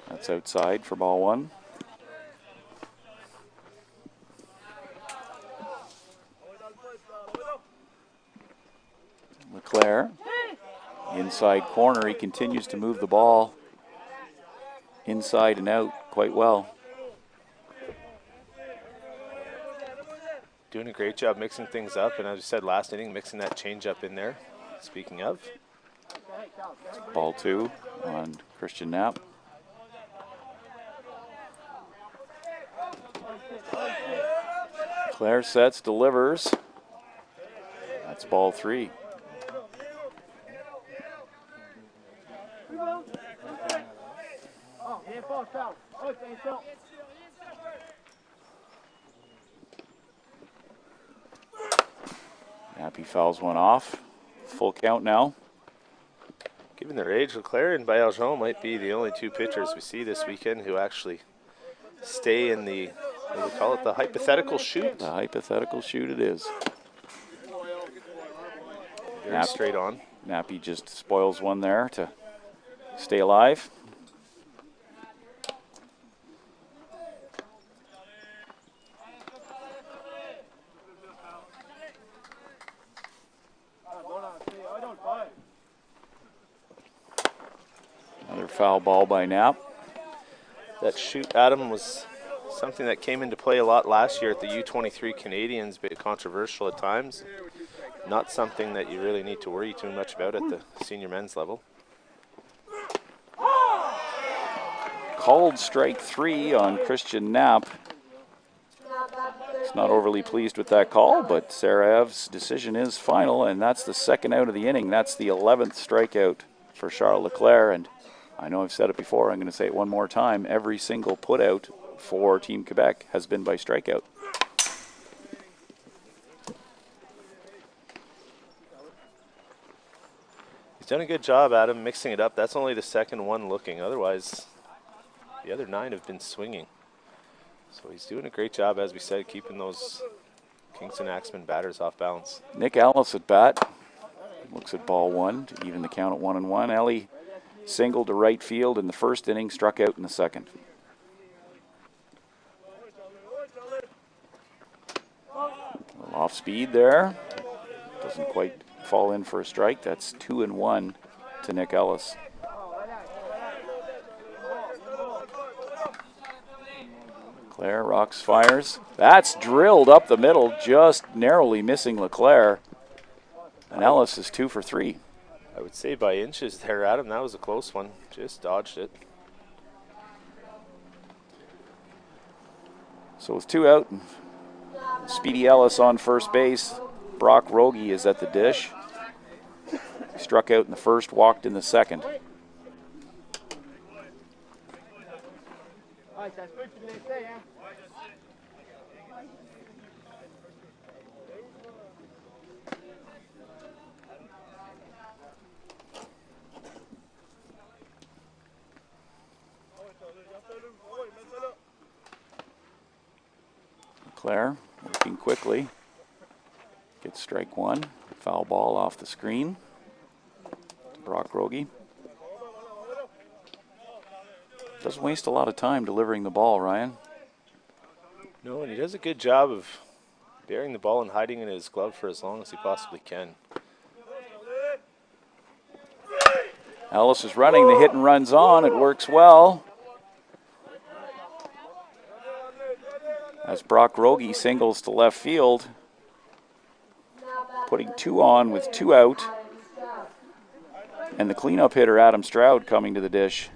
That's outside for ball 1. Leclerc, inside corner. He continues to move the ball inside and out quite well. Doing a great job mixing things up, and as you said last inning, mixing that changeup in there. Speaking of. Ball 2 on Christian Knapp. Leclerc sets, delivers. That's ball 3. Happy fouls one off. Full count now. Given their age, Leclerc and Bailjon might be the only 2 pitchers we see this weekend who actually stay in the, what do we call it, the hypothetical shoot? The hypothetical shoot it is. Very straight on. Nappy just spoils one there to stay alive. Another foul ball by Knapp. That shoot, Adam, was something that came into play a lot last year at the U23 Canadians, a bit controversial at times. Not something that you really need to worry too much about at the senior men's level. Called strike 3 on Christian Knapp. He's not overly pleased with that call, but Sarayev's decision is final, and that's the second out of the inning. That's the 11th strikeout for Charles Leclerc, and I know I've said it before, I'm going to say it one more time. Every single putout for Team Quebec has been by strikeout. He's done a good job, Adam, mixing it up. That's only the second one looking. Otherwise, the other 9 have been swinging. So he's doing a great job, as we said, keeping those Kingston Axemen batters off balance. Nick Ellis at bat. Looks at ball 1 to even the count at 1-1. Ellie singled to right field in the first inning, struck out in the second. A little off speed there. Doesn't quite fall in for a strike. That's 2-1 to Nick Ellis. Leclerc rocks, fires. That's drilled up the middle, just narrowly missing Leclerc. And Ellis is 2 for 3. I would say by inches there, Adam. That was a close one. Just dodged it. So with 2 out, Speedy Ellis on first base. Brock Rogie is at the dish. He struck out in the first, walked in the second. Leclerc working quickly. Gets strike 1. Foul ball off the screen. Brock Rogie. Doesn't waste a lot of time delivering the ball, Ryan. No, and he does a good job of burying the ball and hiding it in his glove for as long as he possibly can. Ellis is running. The hit and run's on. It works well. As Brock Rogie singles to left field, putting 2 on with 2 out. And the cleanup hitter, Adam Stroud, coming to the dish.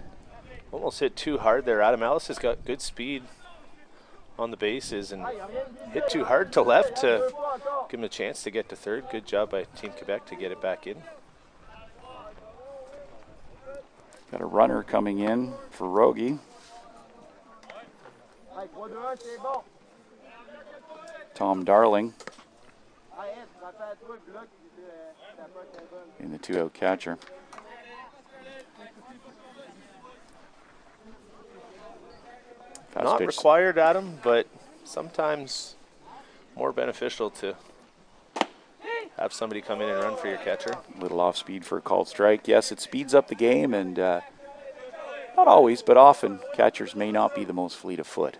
Almost hit too hard there. Adam Ellis has got good speed on the bases and hit too hard to left to give him a chance to get to third. Good job by Team Quebec to get it back in. Got a runner coming in for Rogie. Tom Darling in the 2-out catcher. Fast Not pitch. required, Adam, but sometimes more beneficial to have somebody come in and run for your catcher. A little off speed for a called strike. Yes, it speeds up the game, and not always, but often catchers may not be the most fleet of foot.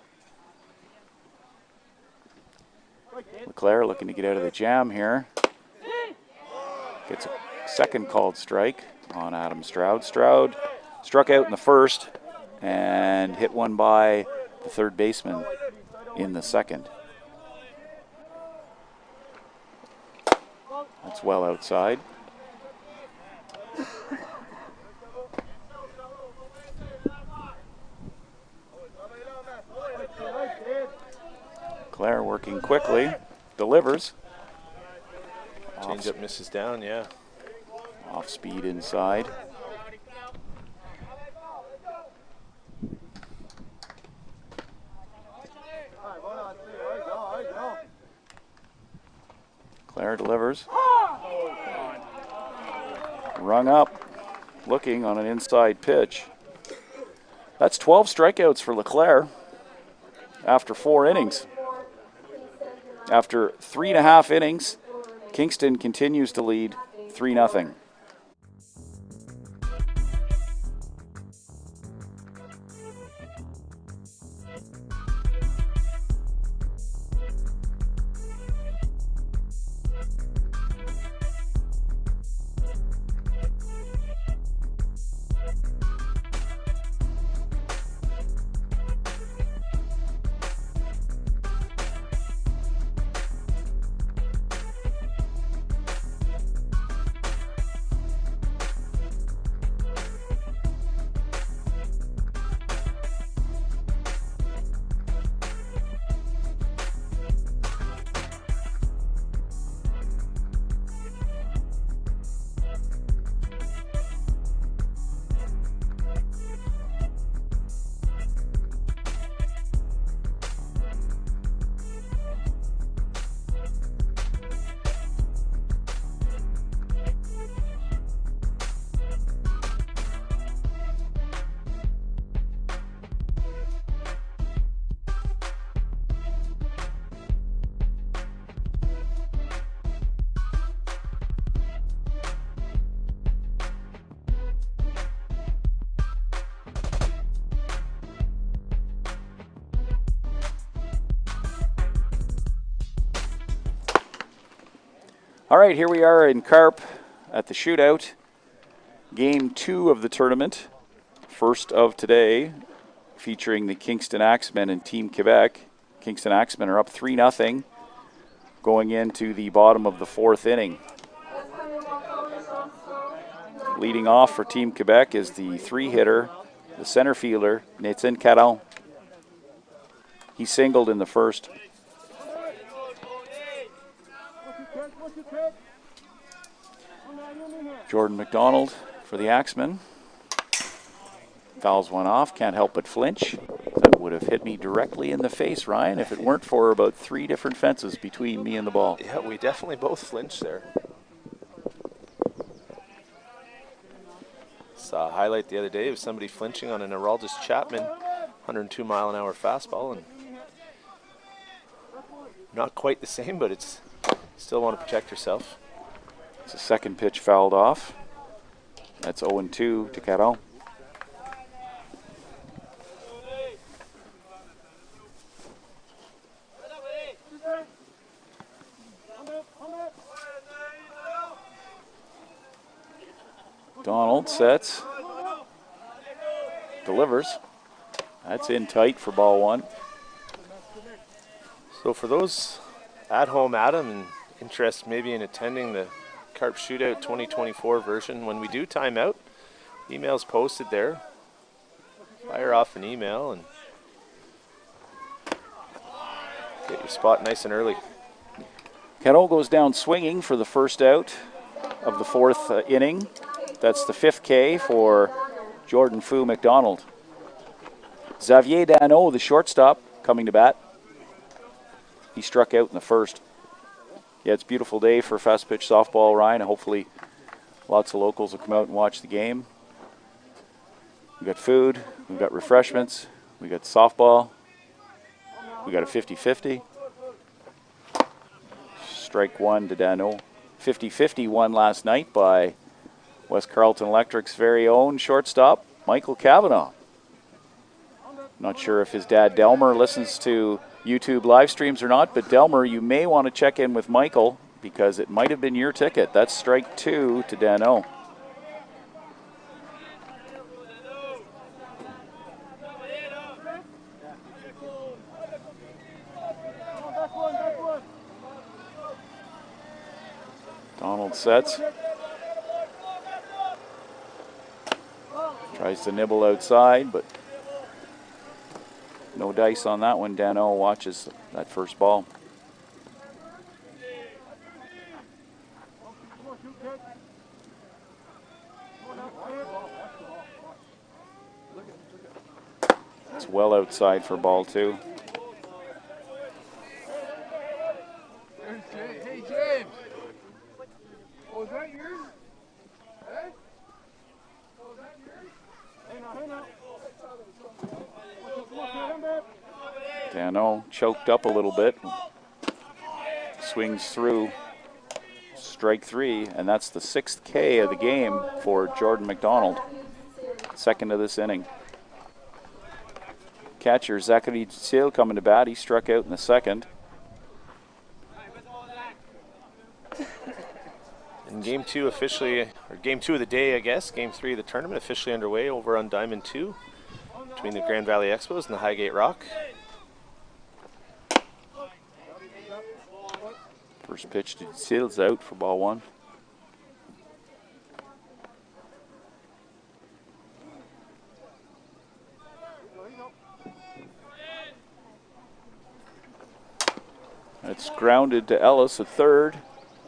Leclerc looking to get out of the jam here. Gets a second called strike on Adam Stroud. Stroud struck out in the first and hit one by the third baseman in the second. That's well outside. Claire working quickly, delivers. Change up misses down, yeah. Off speed inside. Claire delivers. Rung up, looking on an inside pitch. That's 12 strikeouts for Leclerc after 4 innings. After 3.5 innings, Kingston continues to lead 3-0. All right, here we are in Carp at the Shootout. Game 2 of the tournament. First of today, featuring the Kingston Axemen and Team Quebec. Kingston Axemen are up 3-0 going into the bottom of the 4th inning. Leading off for Team Quebec is the 3-hitter, the center fielder, Nathan Caron. He singled in the first. Jordan McDonald for the Axemen. Fouls one off, can't help but flinch. That would have hit me directly in the face, Ryan, if it weren't for about 3 different fences between me and the ball. Yeah, we definitely both flinched there. Saw a highlight the other day of somebody flinching on an Araldus Chapman 102-mile-an-hour fastball, and not quite the same, but it's still want to protect yourself. It's a second pitch fouled off. That's 0-2 to Caron. Donald sets, delivers. That's in tight for ball 1. So for those at home, Adam, and interested maybe in attending the Carp Shootout 2024 version, when we do time out, email's posted there. Fire off an email and get your spot nice and early. Caron goes down swinging for the first out of the 4th inning. That's the 5th K for Jordan Fu McDonald. Xavier Dano, the shortstop, coming to bat. He struck out in the first. Yeah, it's a beautiful day for fast pitch softball, Ryan. Hopefully lots of locals will come out and watch the game. We've got food, we've got refreshments, we've got softball, we got a 50-50. Strike 1 to Dano. 50-50 won last night by West Carleton Electric's very own shortstop, Michael Cavanaugh. Not sure if his dad Delmer listens to YouTube live streams or not, but Delmer, you may want to check in with Michael because it might have been your ticket. That's strike 2 to Dano. Donald sets. Tries to nibble outside, but no dice on that one. Dano watches that first ball. It's well outside for ball 2. Hey, James. Was that yours? Hey? Was that yours? Hey now. Dano choked up a little bit. Swings through. Strike 3, and that's the 6th K of the game for Jordan McDonald. Second of this inning. Catcher Zachary Dutil coming to bat. He struck out in the second. And game 2 officially, or game 2 of the day, I guess, game 3 of the tournament officially underway over on Diamond 2 between the Grand Valley Expos and the Highgate Rock. First pitch to Dutil's out for ball 1. It's grounded to Ellis at third.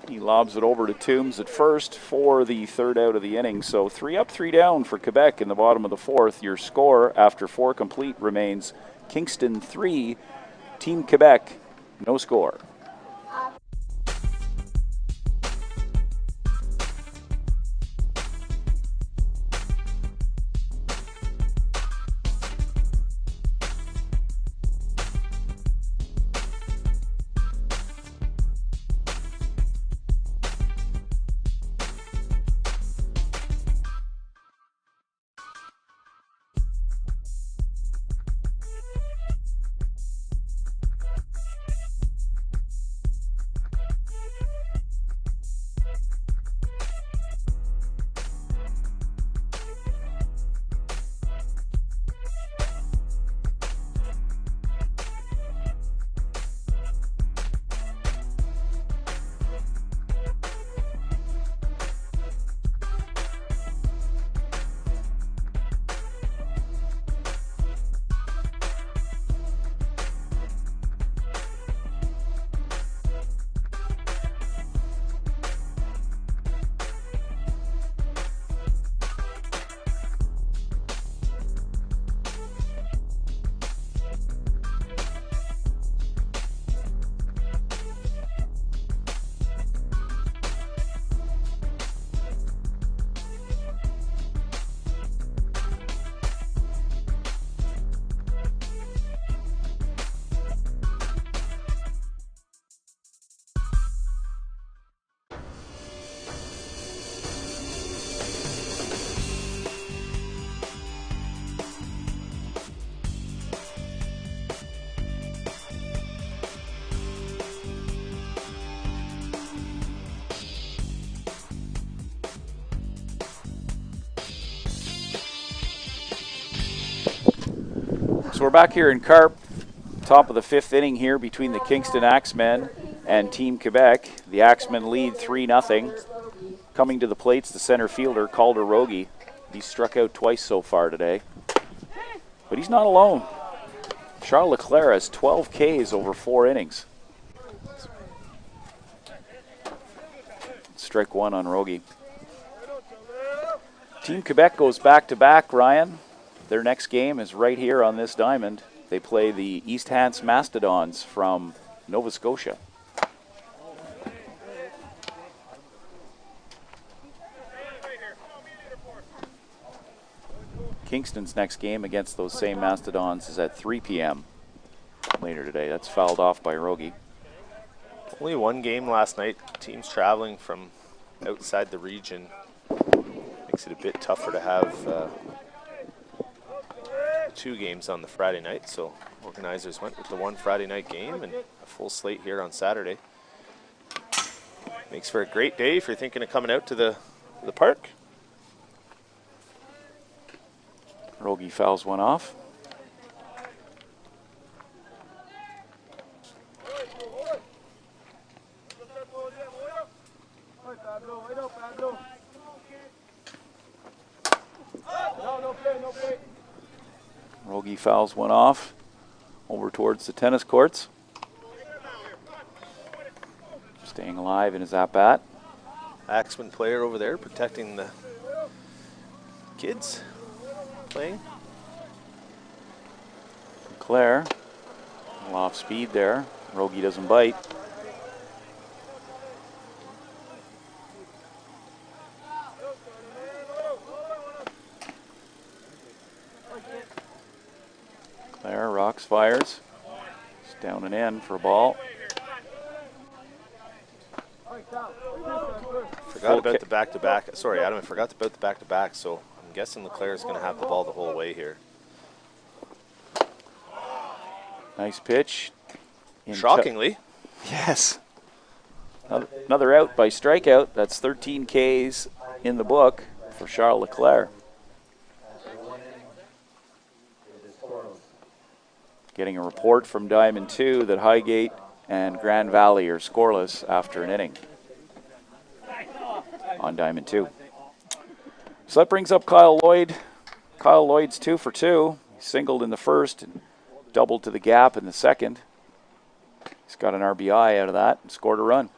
He lobs it over to Toombs at first for the 3rd out of the inning. So 3 up, 3 down for Quebec in the bottom of the 4th. Your score after 4 complete remains Kingston 3, Team Quebec no score. So we're back here in Carp, top of the 5th inning here between the Kingston Axemen and Team Quebec. The Axemen lead 3-0. Coming to the plates, the center fielder, Calder Rogie. He's struck out twice so far today. But he's not alone. Charles Leclerc has 12 Ks over 4 innings. Strike one on Rogie. Team Quebec goes back-to-back, Ryan. Their next game is right here on this diamond. They play the East Hants Mastodons from Nova Scotia. Kingston's next game against those same Mastodons is at 3 p.m. later today. That's fouled off by Rogie. Only one game last night. Teams traveling from outside the region. Makes it a bit tougher to have 2 games on the Friday night, so organizers went with the one Friday night game and a full slate here on Saturday. Makes for a great day if you're thinking of coming out to the park. Rogie fouls one off. Rogie fouls one off over towards the tennis courts. Staying alive in his at-bat. Axemen player over there protecting the kids playing. Claire, a little off speed there. Rogie doesn't bite. Claire rocks, fires. It's down and in for a ball. Forgot about the back-to-back. Sorry, Adam, I forgot about the back-to-back, so I'm guessing Leclerc is going to have the ball the whole way here. Nice pitch. Shockingly. Yes. Another out by strikeout. That's 13 Ks in the book for Charles Leclerc. Getting a report from Diamond 2 that Highgate and Grand Valley are scoreless after an inning on Diamond 2. So that brings up Kyle Lloyd. Kyle Lloyd's 2 for 2. He singled in the first and doubled to the gap in the second. He's got an RBI out of that and scored a run.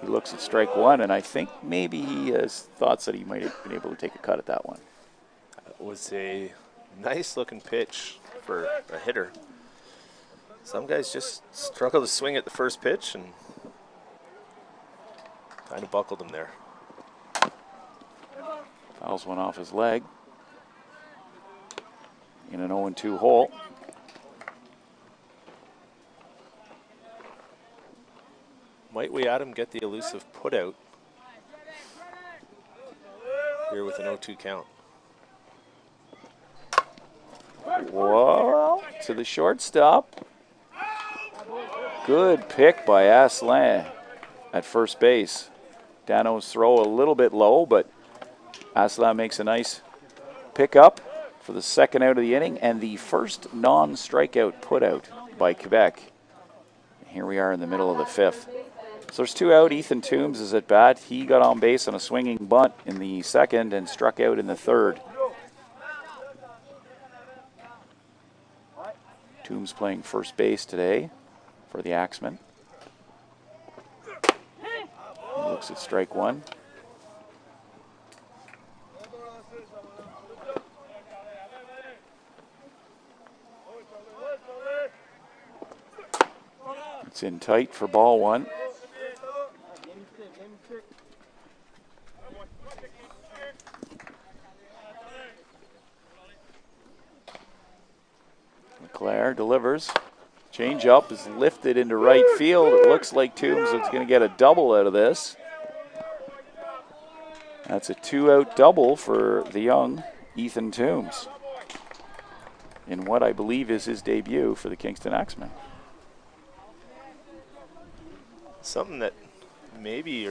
He looks at strike one, and I think maybe he has thoughts that he might have been able to take a cut at that one. It was a nice-looking pitch for a hitter. Some guys just struggle to swing at the first pitch and kind of buckled him there. Fouls one off his leg in an 0-2 hole. Might we, Adam, get the elusive putout here with an 0-2 count? Whoa, to the shortstop. Good pick by Asselin at first base. Dano's throw a little bit low, but Asselin makes a nice pickup for the second out of the inning and the first non-strikeout putout by Quebec. Here we are in the middle of the 5th. So there's 2 out. Ethan Toombs is at bat. He got on base on a swinging bunt in the second and struck out in the third. Toombs playing first base today for the Axemen. He looks at strike one. It's in tight for ball one. Leclerc delivers. Change up is lifted into right field. It looks like Toombs is going to get a double out of this. That's a 2-out double for the young Ethan Toombs in what I believe is his debut for the Kingston Axemen. Something that maybe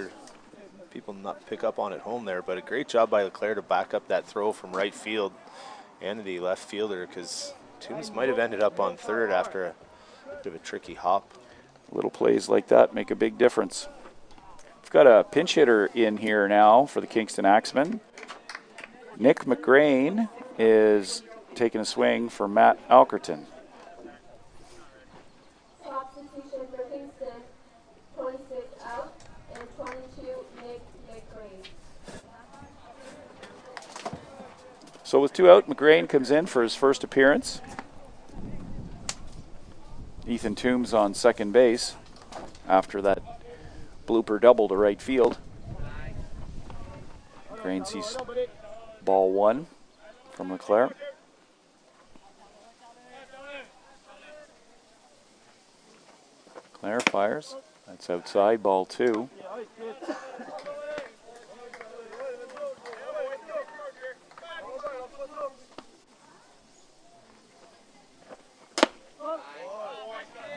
people not pick up on at home there, but a great job by Leclerc to back up that throw from right field and the left fielder, because Toombs might have ended up on third after a bit of a tricky hop. Little plays like that make a big difference. We've got a pinch hitter in here now for the Kingston Axemen. Nick McGrain is taking a swing for Matt Alkerton. Substitution for Kingston, 26 out and 22 Nick McGrain. So with 2 out, McGrain comes in for his first appearance. Ethan Toombs on second base after that blooper double to right field. McGrain sees ball 1 from Leclerc. Leclerc fires. That's outside, ball 2.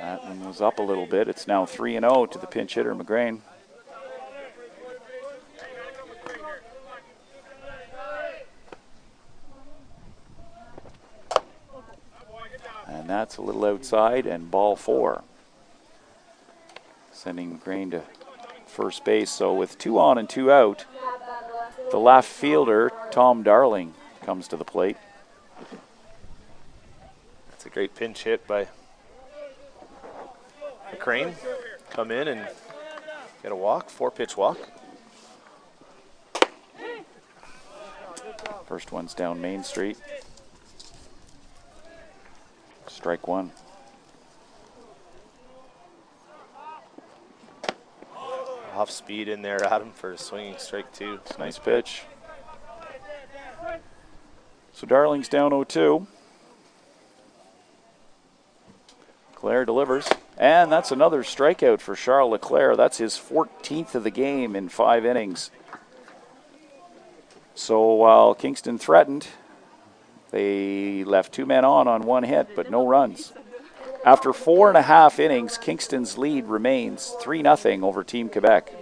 That one was up a little bit. It's now 3-0 to the pinch hitter, McGrain. And that's a little outside, and ball 4. Sending McGrain to first base. So with 2 on and 2 out, the left fielder, Tom Darling, comes to the plate. That's a great pinch hit by McGrain. Come in and get a walk, 4-pitch walk. First one's down Main Street. Strike 1. Off speed in there, Adam, for a swinging strike 2. Nice pitch. So Darling's down 0-2. Leclerc delivers. And that's another strikeout for Charles Leclerc. That's his 14th of the game in 5 innings. So while Kingston threatened, they left 2 men on 1 hit, but no runs. After 4.5 innings, Kingston's lead remains 3-0 over Team Quebec.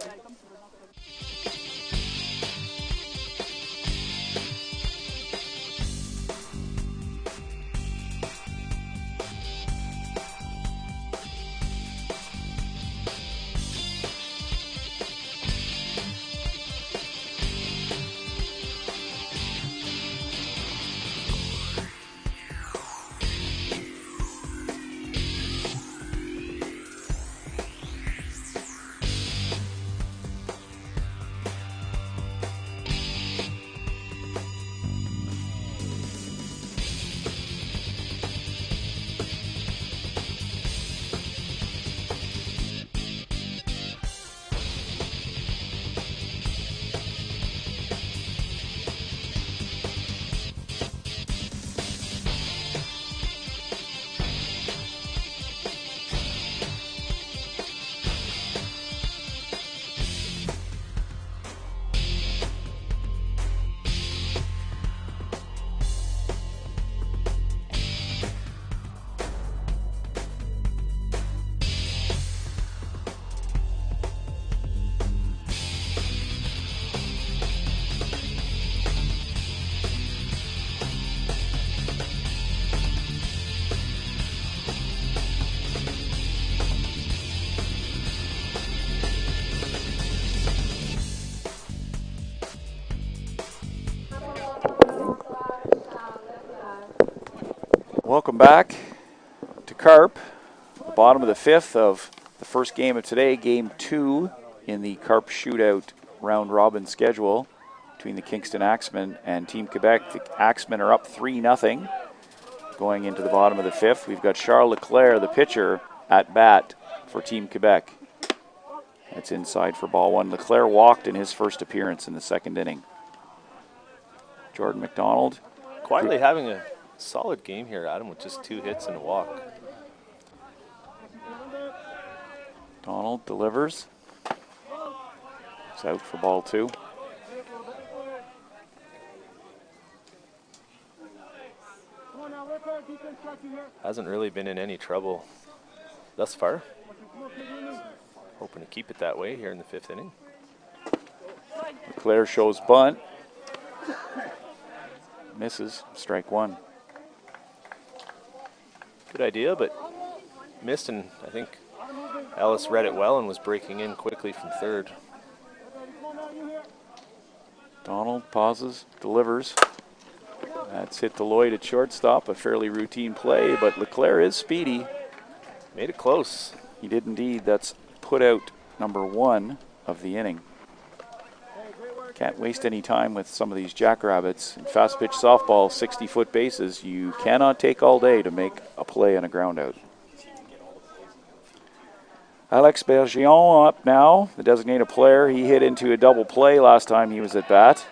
Welcome back to Carp, bottom of the 5th of the first game of today, game 2 in the Carp Shootout round robin schedule between the Kingston Axemen and Team Quebec. The Axemen are up 3-0 going into the bottom of the 5th. We've got Charles Leclerc, the pitcher, at bat for Team Quebec. That's inside for ball 1. Leclerc walked in his first appearance in the 2nd inning. Jordan McDonald. Quietly having a solid game here, Adam, with just 2 hits and a walk. Donald delivers. It's out for ball 2. Hasn't really been in any trouble thus far. Hoping to keep it that way here in the 5th inning. Leclerc shows bunt. Misses. Strike 1. Good idea, but missed, and I think Ellis read it well and was breaking in quickly from third. Donald pauses, delivers. That's hit to Lloyd at shortstop, a fairly routine play, but Leclerc is speedy. Made it close. He did indeed. That's put out number 1 of the inning. Can't waste any time with some of these jackrabbits. In fast pitch softball, 60-foot bases, you cannot take all day to make a play on a ground out. Alex Bergeron up now, the designated player. He hit into a double play last time he was at bat.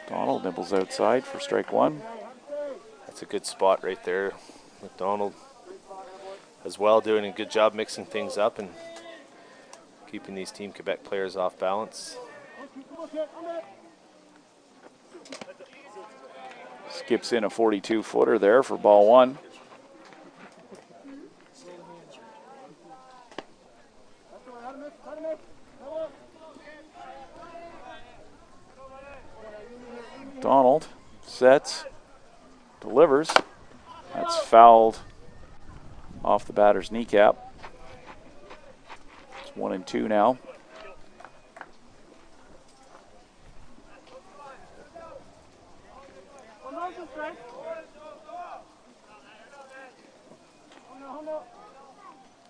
Donald nibbles outside for strike 1. That's a good spot right there. McDonald as well doing a good job mixing things up and keeping these Team Quebec players off balance. Skips in a 42-footer there for ball 1. Donald sets, delivers. That's fouled off the batter's kneecap. It's 1-2 now.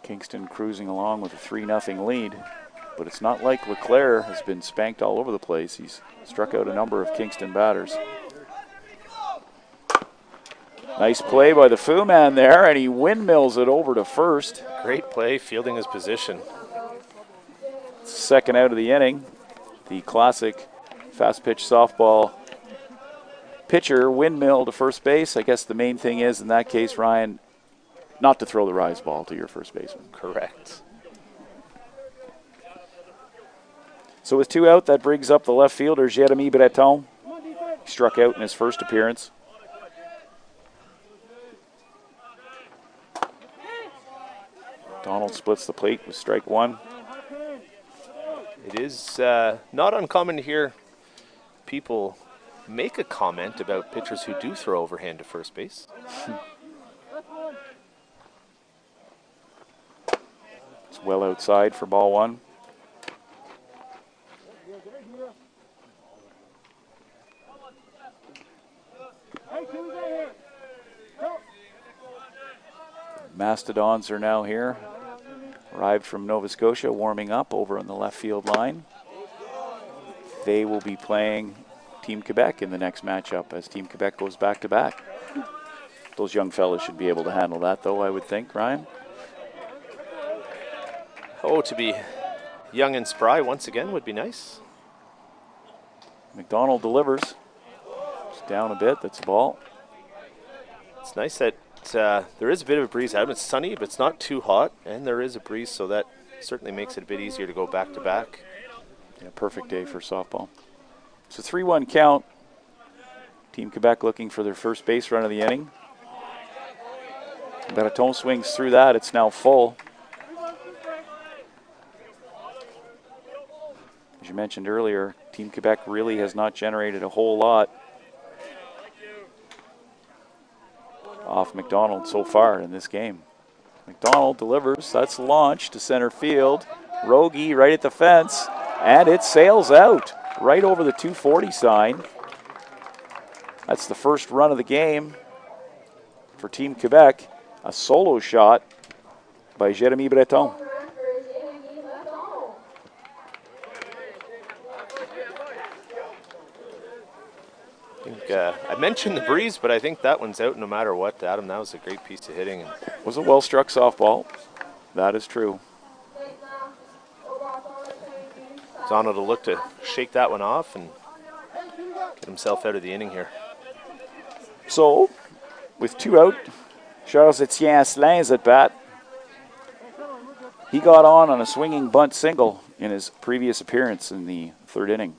Kingston cruising along with a 3-0 lead, but it's not like Leclerc has been spanked all over the place. He's struck out a number of Kingston batters. Nice play by the Fu man there, and he windmills it over to first. Great play, fielding his position. Second out of the inning. The classic fast pitch softball pitcher windmill to first base. I guess the main thing is, in that case, Ryan, not to throw the rise ball to your first baseman. Correct. So with 2 out, that brings up the left fielder, Jeremy Breton. He struck out in his first appearance. Donald splits the plate with strike 1. It is not uncommon to hear people make a comment about pitchers who do throw overhand to first base. It's well outside for ball 1. Mastodons are now here. Arrived from Nova Scotia, warming up over on the left field line. They will be playing Team Quebec in the next matchup as Team Quebec goes back-to-back. Those young fellas should be able to handle that, though, I would think, Ryan. Oh, to be young and spry once again would be nice. McDonald delivers. It's down a bit. That's a ball. It's nice that there is a bit of a breeze out. It's sunny, but it's not too hot, and there is a breeze, so that certainly makes it a bit easier to go back-to-back. Yeah, perfect day for softball. It's a 3-1 count. Team Quebec looking for their first base run of the inning. Breton swings through that. It's now full. As you mentioned earlier, Team Quebec really has not generated a whole lot off McDonald so far in this game. McDonald delivers. That's launched to center field. Rogie right at the fence, and it sails out right over the 240 sign. That's the first run of the game for Team Quebec. A solo shot by Jeremy Breton. I mentioned the breeze, but I think that one's out no matter what. Adam, that was a great piece of hitting. It was a well-struck softball. That is true. Donald will look to shake that one off and get himself out of the inning here. So, with 2 out, Charles-Etienne Asselin is at bat. He got on a swinging bunt single in his previous appearance in the 3rd inning.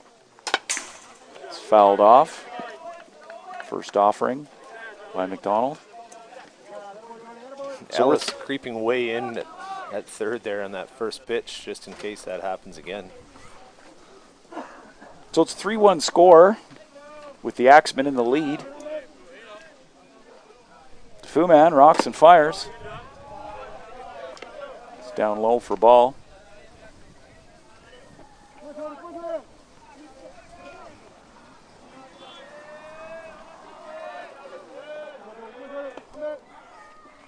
It's fouled off. First offering by McDonald. So Ellis creeping way in at third there on that first pitch, just in case that happens again. So it's 3-1 score with the Axemen in the lead. Fuman rocks and fires. It's down low for ball.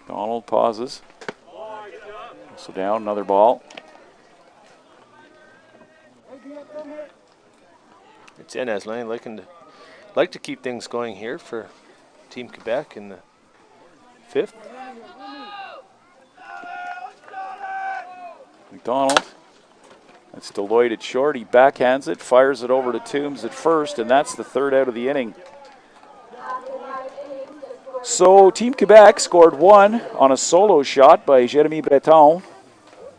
Donald pauses. Also down, another ball. It's in Aslan, like to keep things going here for Team Quebec in the 5th. McDonald. That's Deloitte at short. He backhands it, fires it over to Toombs at first, and that's the 3rd out of the inning. So Team Quebec scored 1 on a solo shot by Jeremy Breton.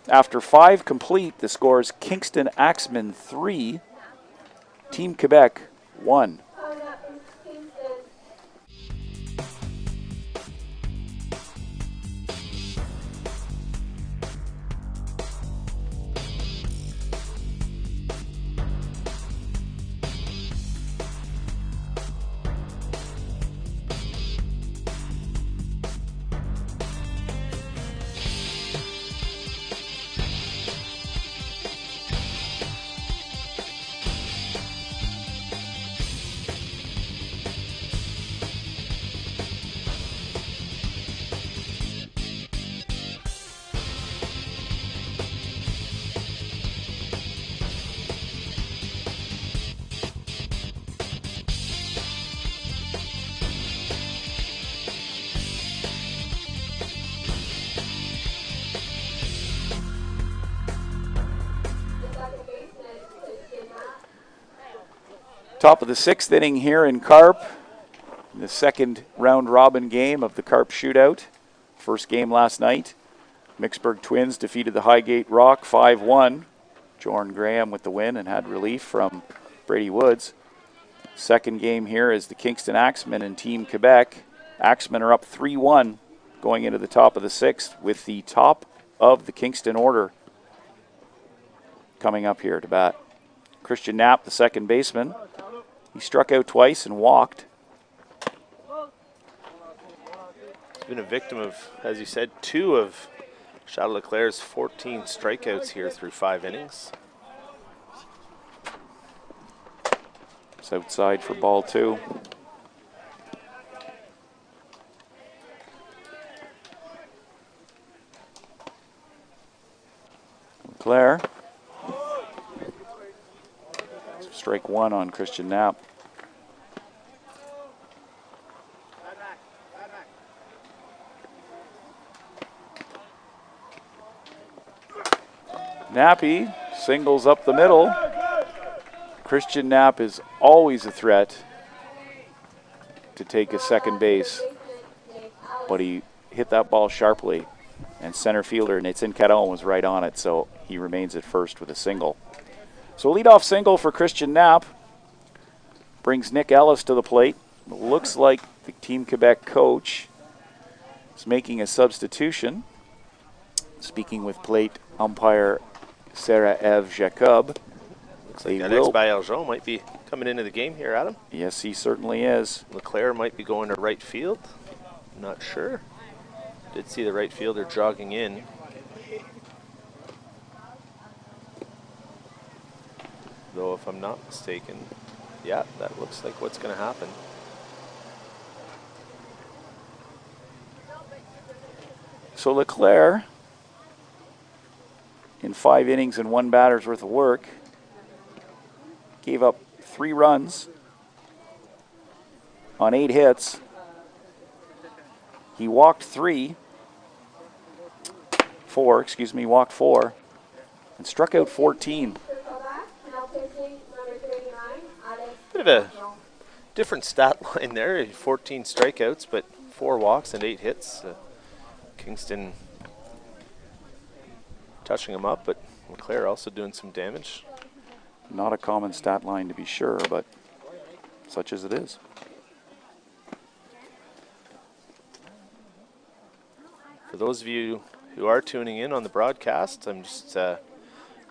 After 5 complete, the score is Kingston Axemen 3, Team Quebec 1. Top of the 6th inning here in Carp, in the 2nd round robin game of the Carp Shootout. First game last night. Mixburg Twins defeated the Highgate Rock 5-1. Jordan Graham with the win and had relief from Brady Woods. Second game here is the Kingston Axemen and Team Quebec. Axemen are up 3-1 going into the top of the 6th with the top of the Kingston order coming up here to bat. Christian Knapp, the second baseman. He struck out twice and walked. He's been a victim of, as you said, 2 of Charles Leclerc's 14 strikeouts here through 5 innings. It's outside for ball 2. Leclerc. Strike 1 on Christian Knapp. Nappy singles up the middle. Christian Knapp is always a threat to take a second base, but he hit that ball sharply, and center fielder Nathan Caron was right on it, so he remains at first with a single. So leadoff single for Christian Knapp brings Nick Ellis to the plate. It looks like the Team Quebec coach is making a substitution. Speaking with plate umpire Sarah Eve Jacob. Looks like Alex Baillargeon might be coming into the game here, Adam. Yes, he certainly is. Leclerc might be going to right field. Not sure. Did see the right fielder jogging in. Though, if I'm not mistaken, yeah, that looks like what's going to happen. So Leclerc, in 5 innings and 1 batter's worth of work, gave up 3 runs on 8 hits. He walked 4, and struck out 14. Bit of a different stat line there, 14 strikeouts, but 4 walks and 8 hits. Kingston touching him up, but Leclerc also doing some damage. Not a common stat line to be sure, but such as it is. For those of you who are tuning in on the broadcast, I'm just I've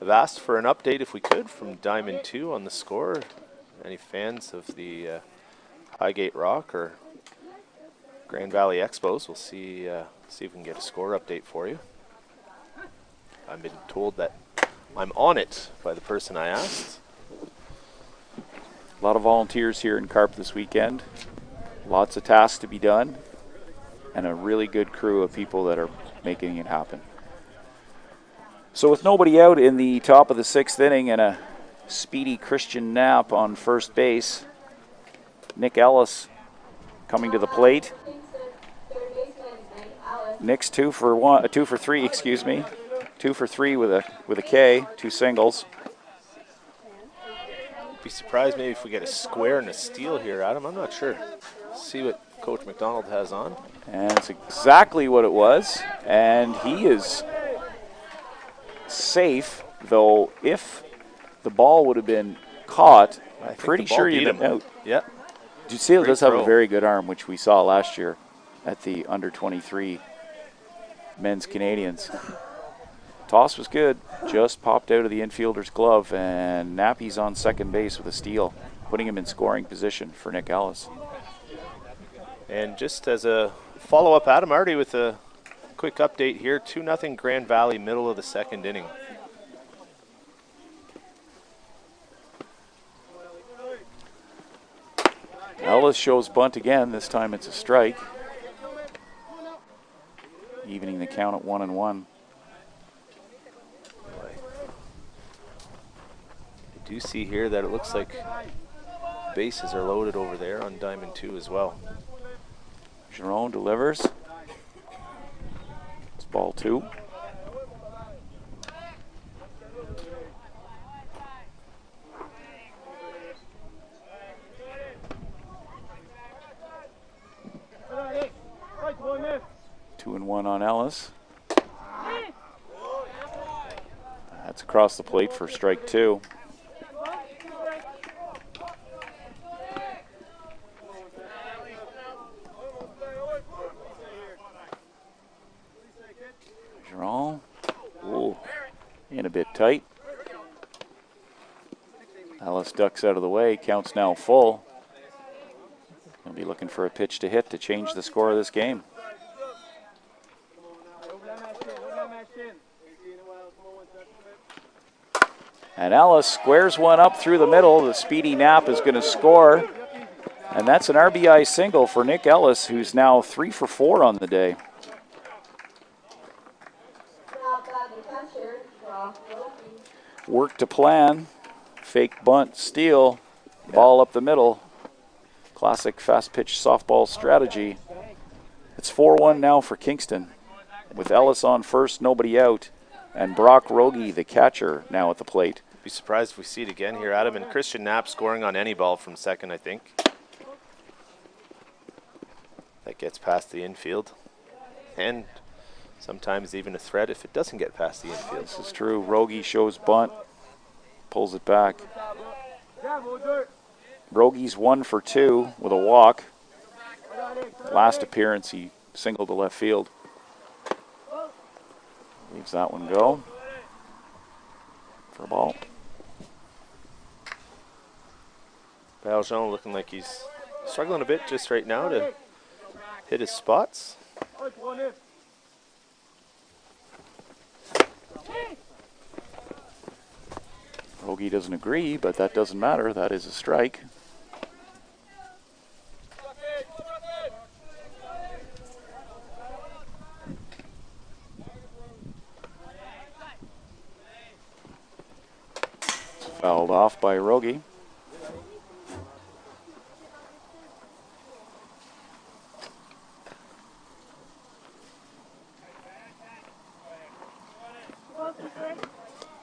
asked for an update if we could from Diamond 2 on the score. any fans of the Highgate Rock or Grand Valley Expos, we'll see if we can get a score update for you. I've been told that I'm on it by the person I asked. A lot of volunteers here in Carp this weekend. Lots of tasks to be done, and a really good crew of people that are making it happen. So with nobody out in the top of the 6th inning and a speedy Christian Knapp on first base, Nick Ellis coming to the plate. Nick's 2 for 3, excuse me. 2 for 3 with a K, 2 singles. Be surprised maybe if we get a square and a steal here, Adam. I'm not sure. See what Coach McDonald has on. And it's exactly what it was. And he is safe, though if the ball would have been caught, I'm pretty sure you'd have been out. Yeah. Ducil does have a very good arm, which we saw last year at the under-23 men's Canadians. Toss was good, just popped out of the infielder's glove, and Nappy's on second base with a steal, putting him in scoring position for Nick Ellis. And just as a follow-up, Adam Artie with a quick update here, 2-0 Grand Valley, middle of the 2nd inning. Ellis shows bunt again, this time it's a strike. Evening the count at 1-1. I do see here that it looks like bases are loaded over there on Diamond 2 as well. Jerome delivers. It's ball 2. Two and 1 on Ellis. That's across the plate for strike 2. Jerome. Ooh, in a bit tight. Ellis ducks out of the way. Count's now full. He'll be looking for a pitch to hit to change the score of this game. And Ellis squares one up through the middle. The speedy Knapp is going to score. And that's an RBI single for Nick Ellis, who's now 3 for 4 on the day. Work to plan. Fake bunt, steal. Ball up the middle. Classic fast pitch softball strategy. It's 4-1 now for Kingston. With Ellis on first, nobody out. And Brock Rogie, the catcher, now at the plate. Be surprised if we see it again here, Adam. And Christian Knapp scoring on any ball from second, I think. That gets past the infield. And sometimes even a threat if it doesn't get past the infield. This is true. Rogie shows bunt, pulls it back. Rogie's 1 for 2 with a walk. Last appearance, he singled to left field. Leaves that one go for a ball. Valjean looking like he's struggling a bit just right now to hit his spots. Rogie doesn't agree, but that doesn't matter. That is a strike. Fouled off by Rogie.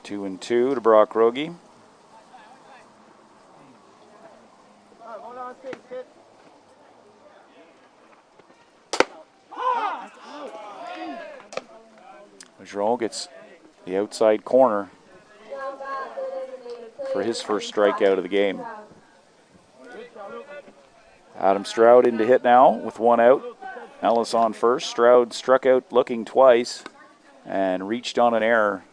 2-2 to Brock Rogie. Jerome gets the outside corner for his first strikeout of the game. Adam Stroud in to hit now with 1 out. Ellis on first. Stroud struck out looking twice and reached on an error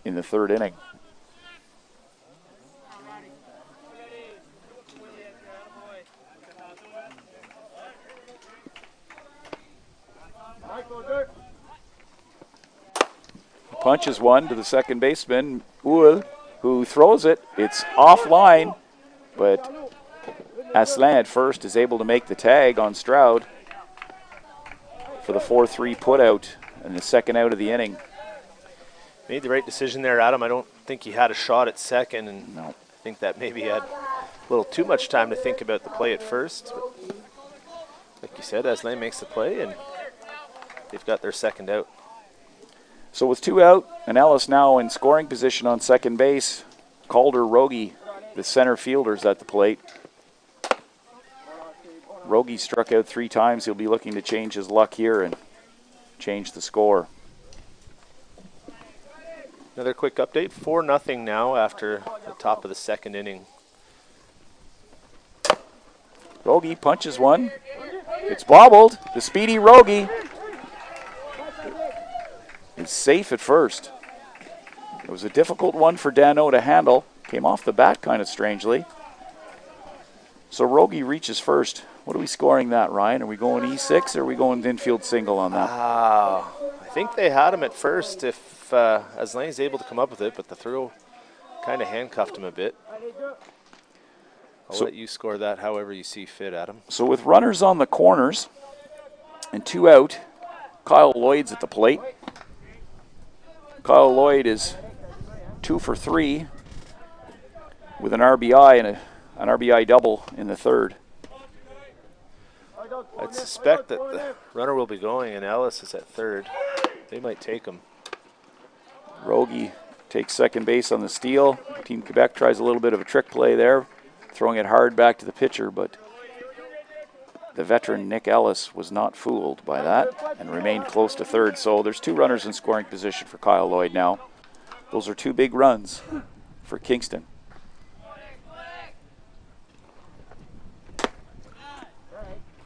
in the 3rd inning. punches one to the second baseman, Uhl, who throws it. It's offline, but Asselin at first is able to make the tag on Stroud for the 4-3 putout and the second out of the inning. Made the right decision there, Adam. I don't think he had a shot at second, and No. I think that maybe he had a little too much time to think about the play at first. But like you said, Asselin makes the play, and they've got their second out. So with 2 out, and Ellis now in scoring position on second base, Calder, Rogie, the center fielders at the plate. Rogie struck out 3 times. He'll be looking to change his luck here and change the score. Another quick update, 4-0 now after the top of the second inning. Rogie punches one. It's bobbled. The speedy Rogie is safe at first. It was a difficult one for Dano to handle. Came off the bat kind of strangely. So Rogie reaches first. What are we scoring that, Ryan? Are we going E6 or are we going infield single on that? I think they had him at first if Asselin is able to come up with it, but the throw kind of handcuffed him a bit. I'll let you score that however you see fit, Adam. So with runners on the corners and 2 out, Kyle Lloyd's at the plate. Kyle Lloyd is 2 for 3 with an RBI and an RBI double in the third. I'd suspect that the runner will be going and Ellis is at third. They might take him. Rogie takes second base on the steal. Team Quebec tries a little bit of a trick play there, throwing it hard back to the pitcher, but the veteran Nick Ellis was not fooled by that and remained close to third. So there's 2 runners in scoring position for Kyle Lloyd now. Those are 2 big runs for Kingston.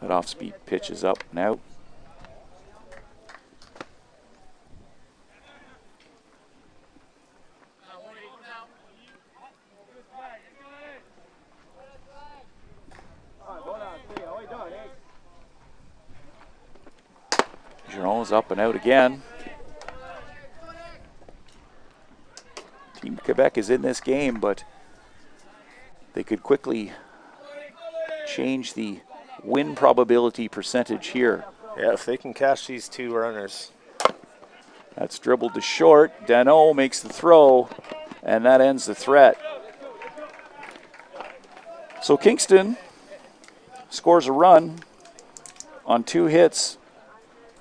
That off-speed pitch is up and out. Giron is up and out again. Team Quebec is in this game, but they could quickly change the win probability percentage here. Yeah, if they can catch these 2 runners. That's dribbled to short. Dano makes the throw, and that ends the threat. So Kingston scores a run on 2 hits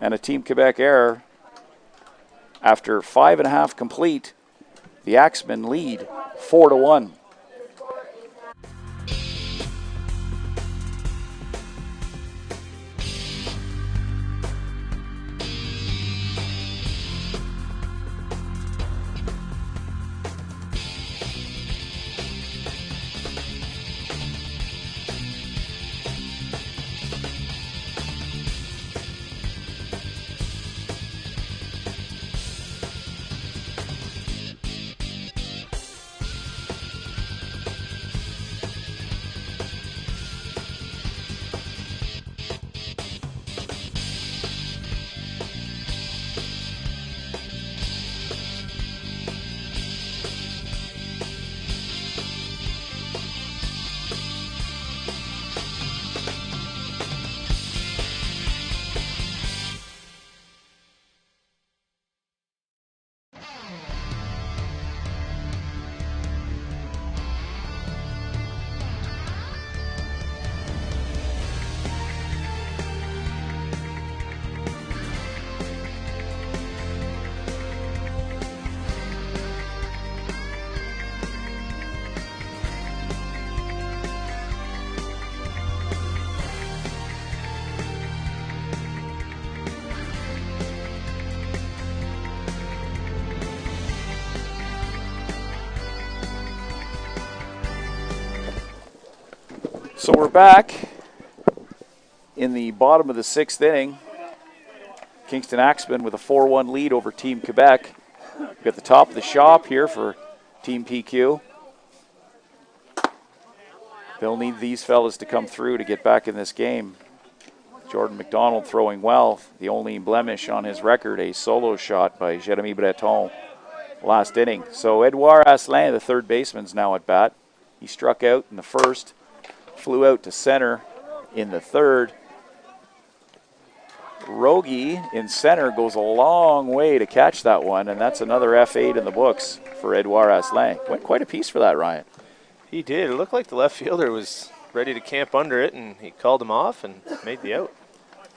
and a Team Quebec error. After 5.5 complete, the Axemen lead 4-1. So we're back in the bottom of the 6th inning. Kingston Axemen with a 4-1 lead over Team Quebec. We've got the top of the shop here for Team PQ. They'll need these fellas to come through to get back in this game. Jordan McDonald throwing well. The only blemish on his record, a solo shot by Jeremy Breton last inning. So Edouard Asselin, the third baseman, is now at bat. He struck out in the first, flew out to center in the third. Rogie in center goes a long way to catch that one, and that's another F8 in the books for Edouard Asselin. Went quite a piece for that, Ryan. He did. It looked like the left fielder was ready to camp under it, and he called him off and made the out.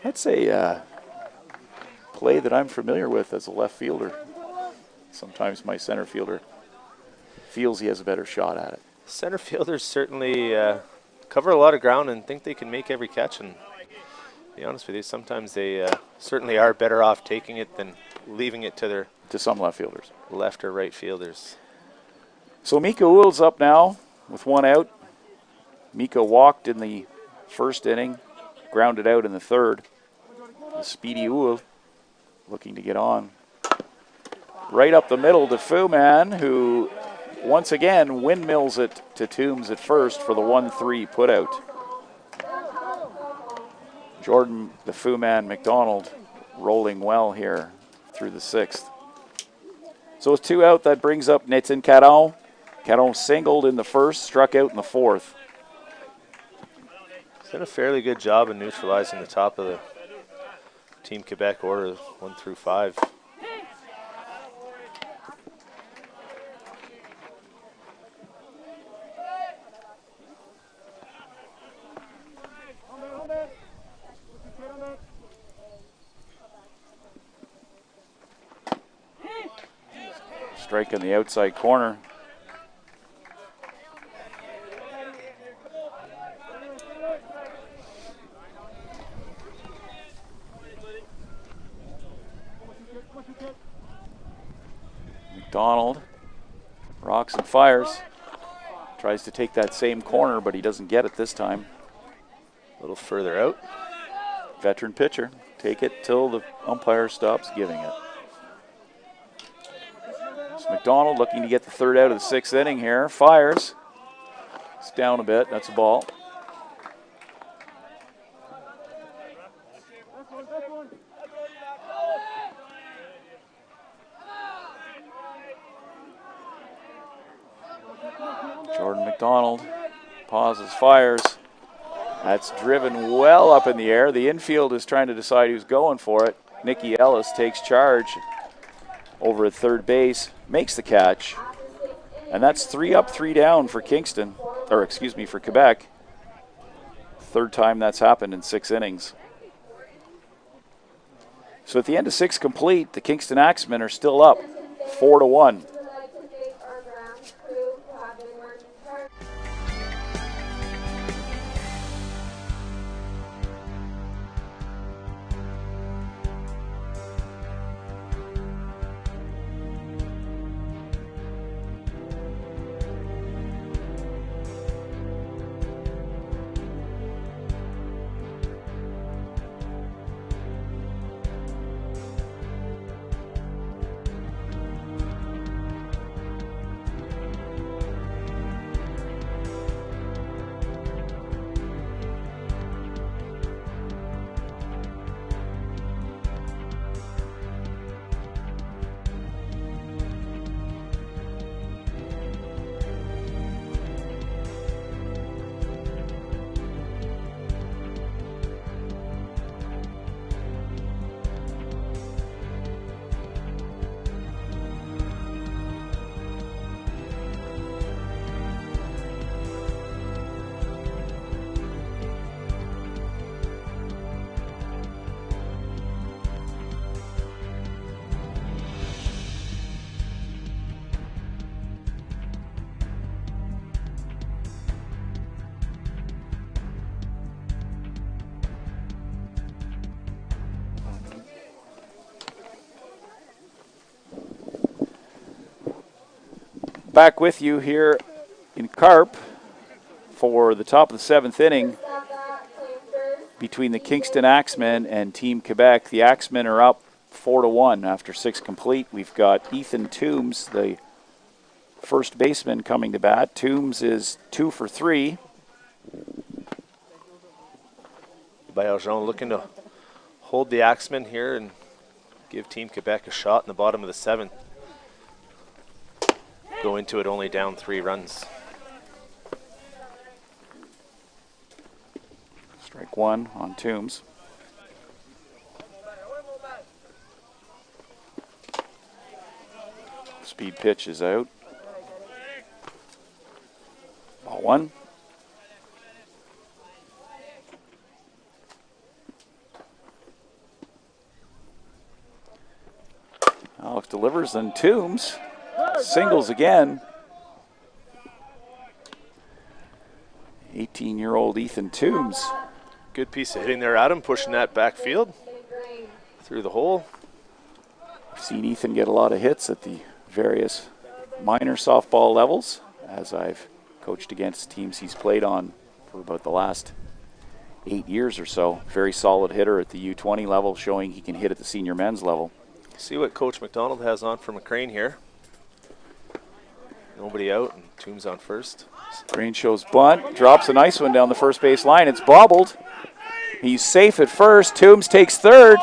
That's a play that I'm familiar with as a left fielder. Sometimes my center fielder feels he has a better shot at it. Center fielders certainly cover a lot of ground and think they can make every catch, and to be honest with you, sometimes they certainly are better off taking it than leaving it to some left fielders. Left or right fielders. So Mika Uhl's up now with one out. Mika walked in the first inning, grounded out in the third. The speedy Uhl looking to get on. Right up the middle to Fuman, who once again windmills it to Toombs at first for the 1-3 putout. Jordan, the Fuman McDonald, rolling well here through the sixth. So with two out, that brings up Nathan Caron. Caron singled in the first, struck out in the fourth. He's done a fairly good job in neutralizing the top of the Team Quebec order, 1 through 5. Strike on the outside corner. McDonald rocks and fires. Tries to take that same corner, but he doesn't get it this time. A little further out. Veteran pitcher. Take it till the umpire stops giving it. So McDonald looking to get the third out of the sixth inning here. Fires. It's down a bit. That's a ball. Jordan McDonald pauses, fires. That's driven well up in the air. The infield is trying to decide who's going for it. Nicky Ellis takes charge over at third base, makes the catch. And that's 3 up, 3 down for Kingston, or excuse me, for Quebec. Third time that's happened in 6 innings. So at the end of 6 complete, the Kingston Axemen are still up 4-1. Back with you here in Carp for the top of the 7th inning between the Kingston Axemen and Team Quebec. The Axemen are up 4-1 after 6 complete. We've got Ethan Toombs, the first baseman, coming to bat. Toombs is 2 for 3. Baillargeon looking to hold the Axemen here and give Team Quebec a shot in the bottom of the 7th. go into it only down 3 runs. Strike 1 on Toombs. Speed pitch is out. Ball 1. Alex delivers, then Toombs singles again. 18-year-old Ethan Toombs. Good piece of hitting there, Adam, pushing that backfield through the hole. I've seen Ethan get a lot of hits at the various minor softball levels, as I've coached against teams he's played on for about the last 8 years or so. Very solid hitter at the U20 level, showing he can hit at the senior men's level. See what Coach McDonald has on for McCrane here. Nobody out, and Toombs on first. Green shows bunt, drops a nice one down the first base line. It's bobbled. He's safe at first. Toombs takes third.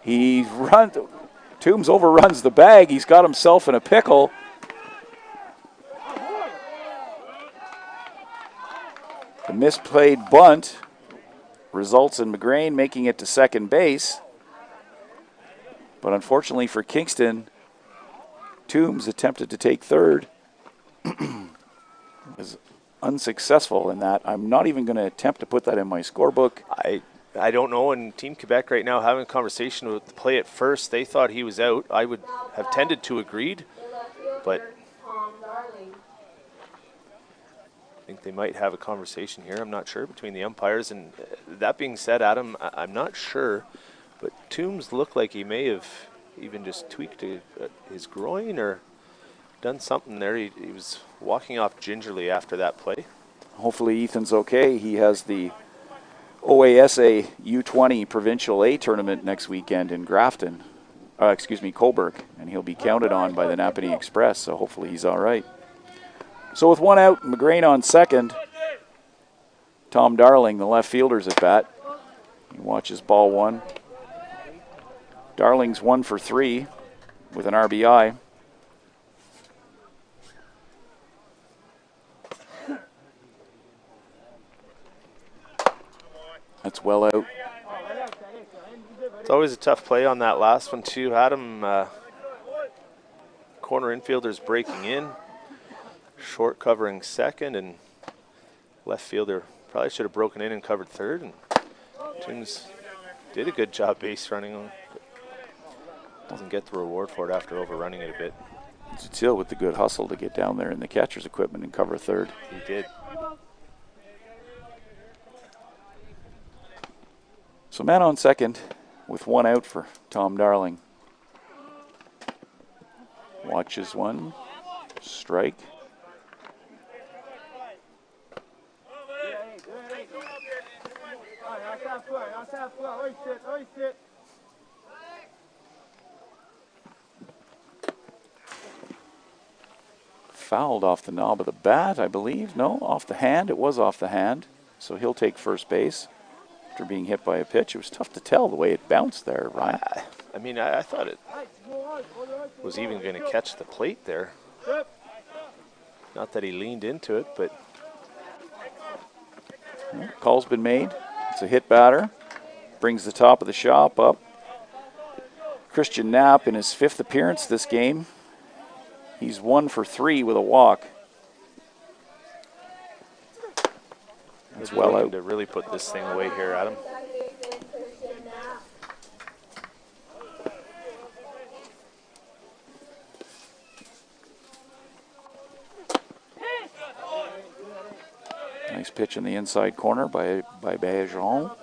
Toombs overruns the bag. He's got himself in a pickle. The misplayed bunt results in McGrain making it to second base. But unfortunately for Kingston, Toombs attempted to take third. Was unsuccessful in that. I'm not even going to attempt to put that in my scorebook. I don't know, and Team Quebec right now having a conversation with the play at first. They thought he was out. I would have tended to agreed, but I think they might have a conversation here. I'm not sure between the umpires. And that being said, Adam, I'm not sure, but Toombs looked like he may have even just tweaked his groin or done something there. He was walking off gingerly after that play. Hopefully Ethan's okay. He has the OASA U20 Provincial A tournament next weekend in Grafton. Cobourg, and he'll be counted on by the Napanee Express, so hopefully he's all right. So with 1 out, McGrain on second. Tom Darling, the left fielder's at bat. He watches ball 1. Darling's 1 for 3 with an RBI. That's well out. It's always a tough play on that last one too, Adam. Corner infielder's breaking in, short covering second, and left fielder probably should have broken in and covered third. And Toombs did a good job base running on. Doesn't get the reward for it after overrunning it a bit. Still with the good hustle to get down there in the catcher's equipment and cover third. He did. So man on second with 1 out for Tom Darling. Watches 1. Strike. Fouled off the knob of the bat, I believe. No, off the hand. It was off the hand. So he'll take first base after being hit by a pitch. It was tough to tell the way it bounced there, Ryan. I mean, I thought it was even going to catch the plate there. Not that he leaned into it, but... Well, call's been made. It's a hit batter. Brings the top of the shop up. Christian Knapp in his 5th appearance this game. He's 1 for 3 with a walk. That's well out. To really put this thing away here, Adam. Nice pitch in the inside corner by Bergeron.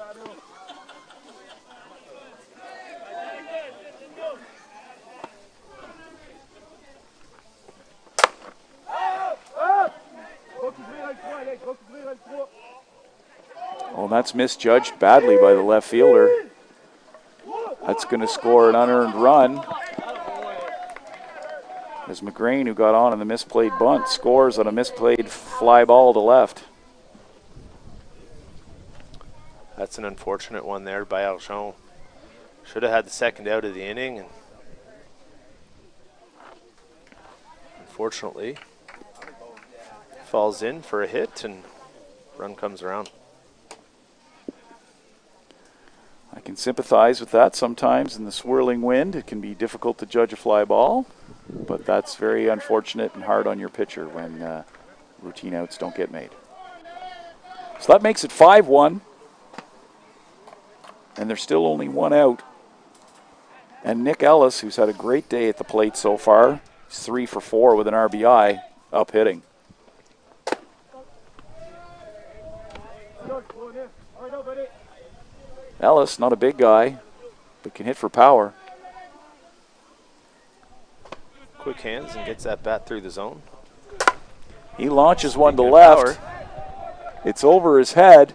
Well, that's misjudged badly by the left fielder. That's going to score an unearned run. As McGrain, who got on in the misplayed bunt, scores on a misplayed fly ball to left. That's an unfortunate one there by Archon. Should have had the second out of the inning. And Unfortunately, falls in for a hit and run comes around. I can sympathize with that. Sometimes in the swirling wind, it can be difficult to judge a fly ball, but that's very unfortunate and hard on your pitcher when routine outs don't get made. So that makes it 5-1, and there's still only one out. And Nick Ellis, who's had a great day at the plate so far, he's 3 for 4 with an RBI, up hitting. Ellis, not a big guy, but can hit for power. Quick hands and gets that bat through the zone. He launches one to Speaking of left. power. It's over his head.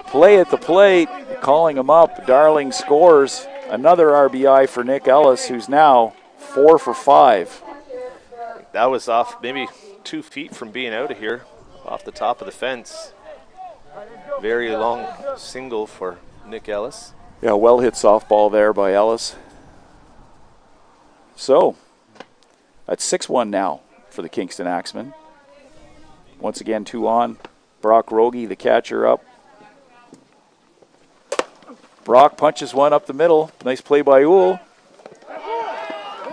Play at the plate, calling him up. Darling scores another RBI for Nick Ellis, who's now 4 for 5. That was off maybe 2 feet from being out of here, off the top of the fence. Very long single for Nick Ellis. Yeah, well hit softball there by Ellis. So, that's 6-1 now for the Kingston Axemen. Once again, 2 on. Brock Rogie, the catcher, up. Brock punches one up the middle. Nice play by Uhl.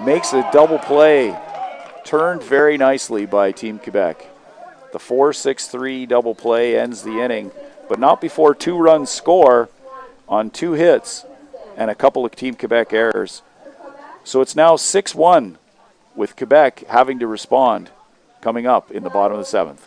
Makes a double play. Turned very nicely by Team Quebec. The 4-6-3 double play ends the inning, but not before 2 runs score on 2 hits and a couple of Team Quebec errors. So it's now 6-1 with Quebec having to respond coming up in the bottom of the 7th.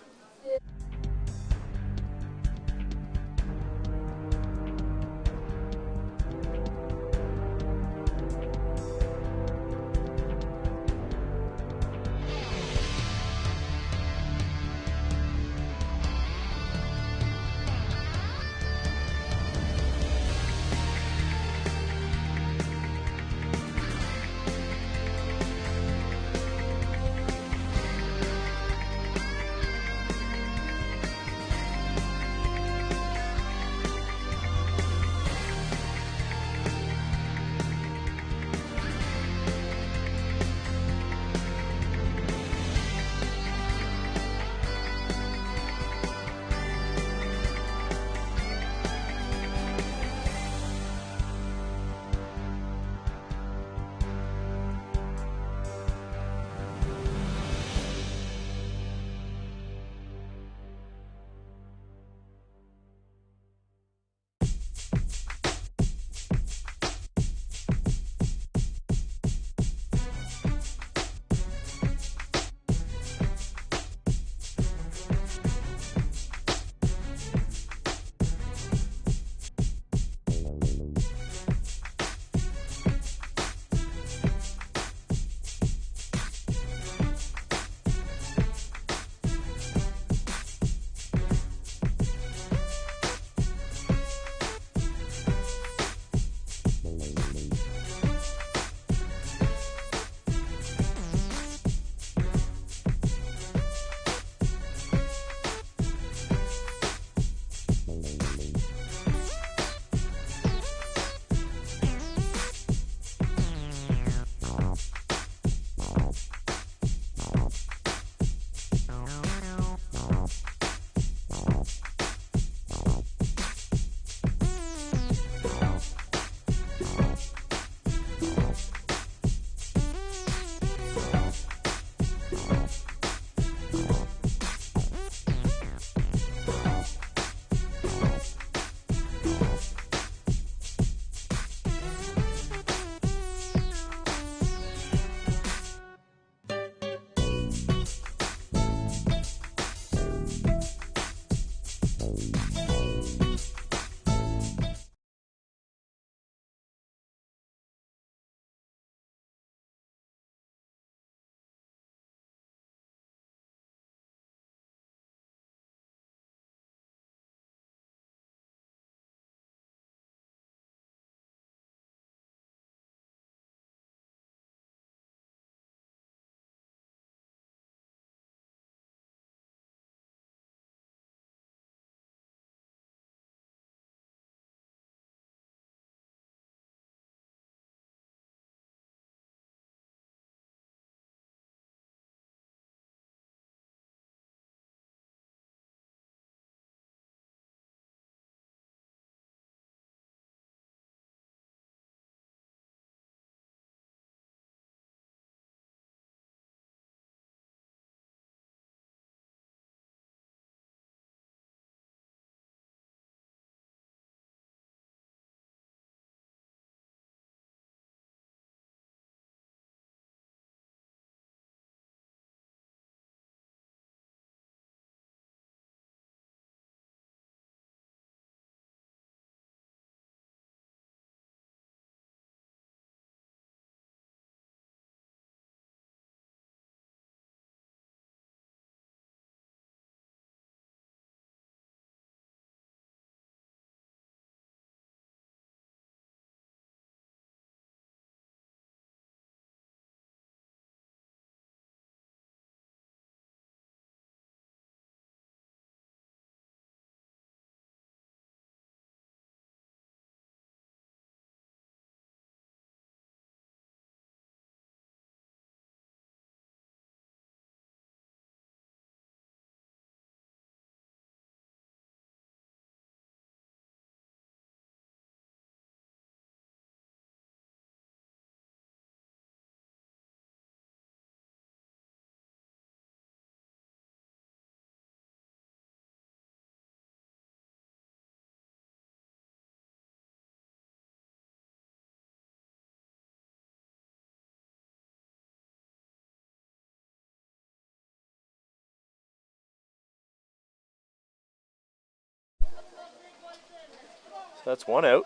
that's one out.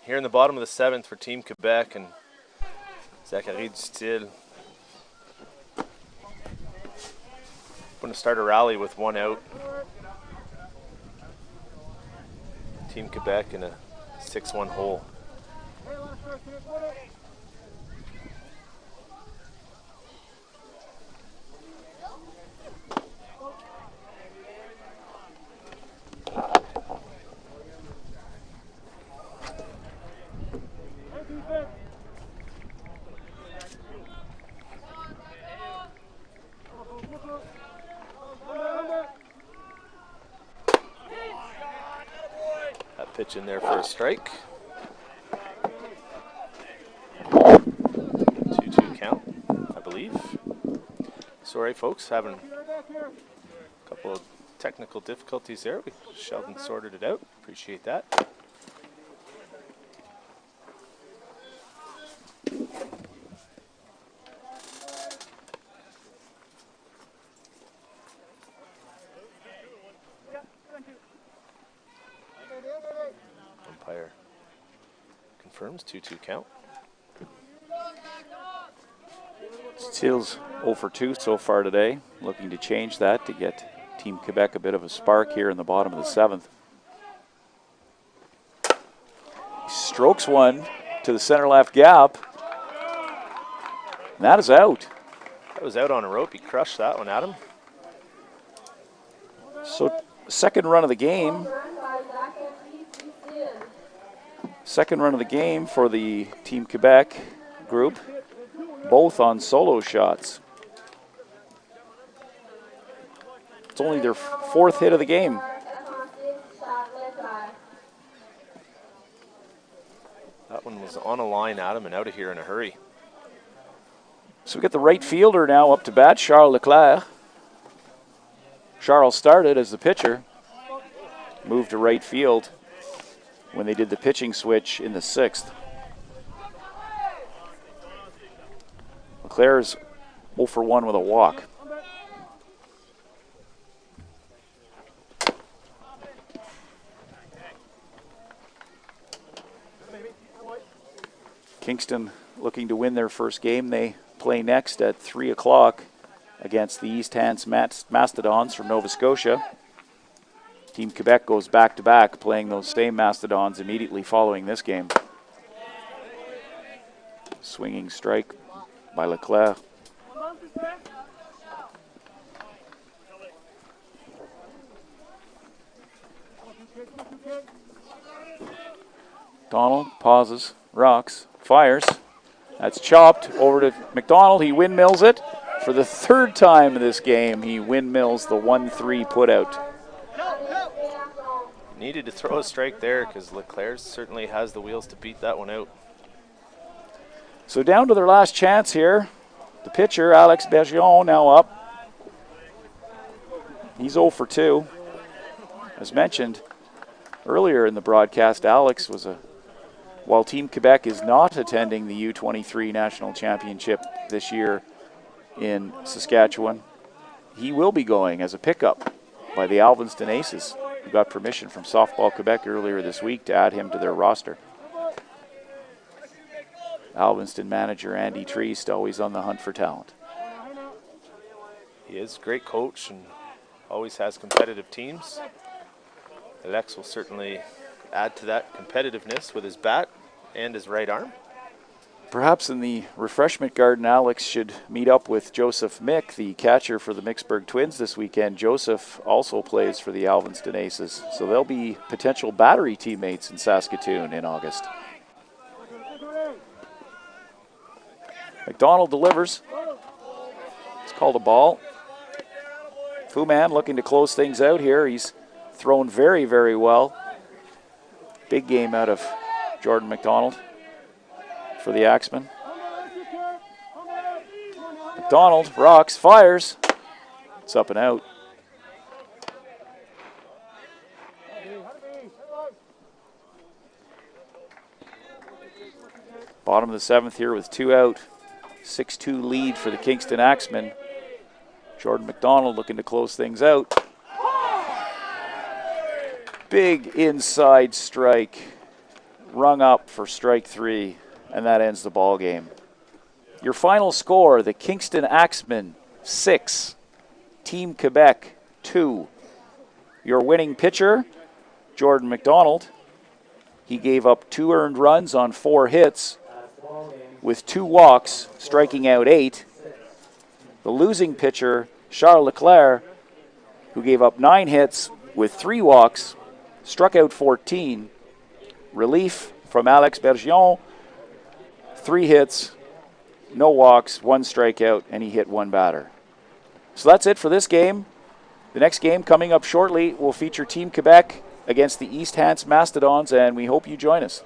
Here in the bottom of the 7th for Team Quebec, and Zachary Dustil going to start a rally with one out. Team Quebec in a 6-1 hole. That pitch in there for a strike. 2-2 count, I believe. Sorry, folks, having a couple of technical difficulties there. Sheldon sorted it out. Appreciate that. Umpire confirms 2-2 count. Steele's 0 for 2 so far today, looking to change that to get Team Quebec a bit of a spark here in the bottom of the 7th. He strokes one to the center left gap. And that is out. That was out on a rope. He crushed that one at him. So second run of the game. Second run of the game for the Team Quebec group, both on solo shots. It's only their 4th hit of the game. That one was on a line at him and out of here in a hurry. So we get the right fielder now up to bat, Charles Leclerc. Charles started as the pitcher, moved to right field when they did the pitching switch in the 6th. Leclerc is 0 for 1 with a walk. Kingston looking to win their first game. They play next at 3 o'clock against the East Hants Mastodons from Nova Scotia. Team Quebec goes back-to-back, playing those same Mastodons immediately following this game. Swinging strike by Leclerc. Donald pauses, rocks, fires. That's chopped over to McDonald. He windmills it. For the 3rd time in this game, he windmills the 1-3 putout. Needed to throw a strike there because Leclerc certainly has the wheels to beat that one out. So down to their last chance here. The pitcher, Alex Bergeron, now up. He's 0 for 2. As mentioned earlier in the broadcast, Alex was while Team Quebec is not attending the U23 National Championship this year in Saskatchewan, he will be going as a pickup by the Alvinston Aces, who got permission from Softball Quebec earlier this week to add him to their roster. Alvinston manager Andy Treest always on the hunt for talent. He is a great coach and always has competitive teams. Alex will certainly add to that competitiveness with his bat and his right arm. Perhaps in the refreshment garden, Alex should meet up with Joseph Mick, the catcher for the Micksburg Twins this weekend. Joseph also plays for the Alvinston Aces, so they'll be potential battery teammates in Saskatoon in August. McDonald delivers. It's called a ball. Fuman looking to close things out here. He's thrown very, very well. Big game out of Jordan McDonald for the Axemen. McDonald rocks, fires. It's up and out. Bottom of the 7th here with 2 out. 6-2 lead for the Kingston Axemen. Jordan McDonald looking to close things out. Big inside strike rung up for strike 3, and that ends the ball game. Your final score, the Kingston Axemen 6, Team Quebec 2. Your winning pitcher, Jordan McDonald. He gave up 2 earned runs on 4 hits with 2 walks, striking out 8. The losing pitcher, Charles Leclerc, who gave up 9 hits with 3 walks, struck out 14. Relief from Alex Bergeon, 3 hits, no walks, 1 strikeout, and he hit 1 batter. So that's it for this game. The next game coming up shortly will feature Team Quebec against the East Hants Mastodons, and we hope you join us.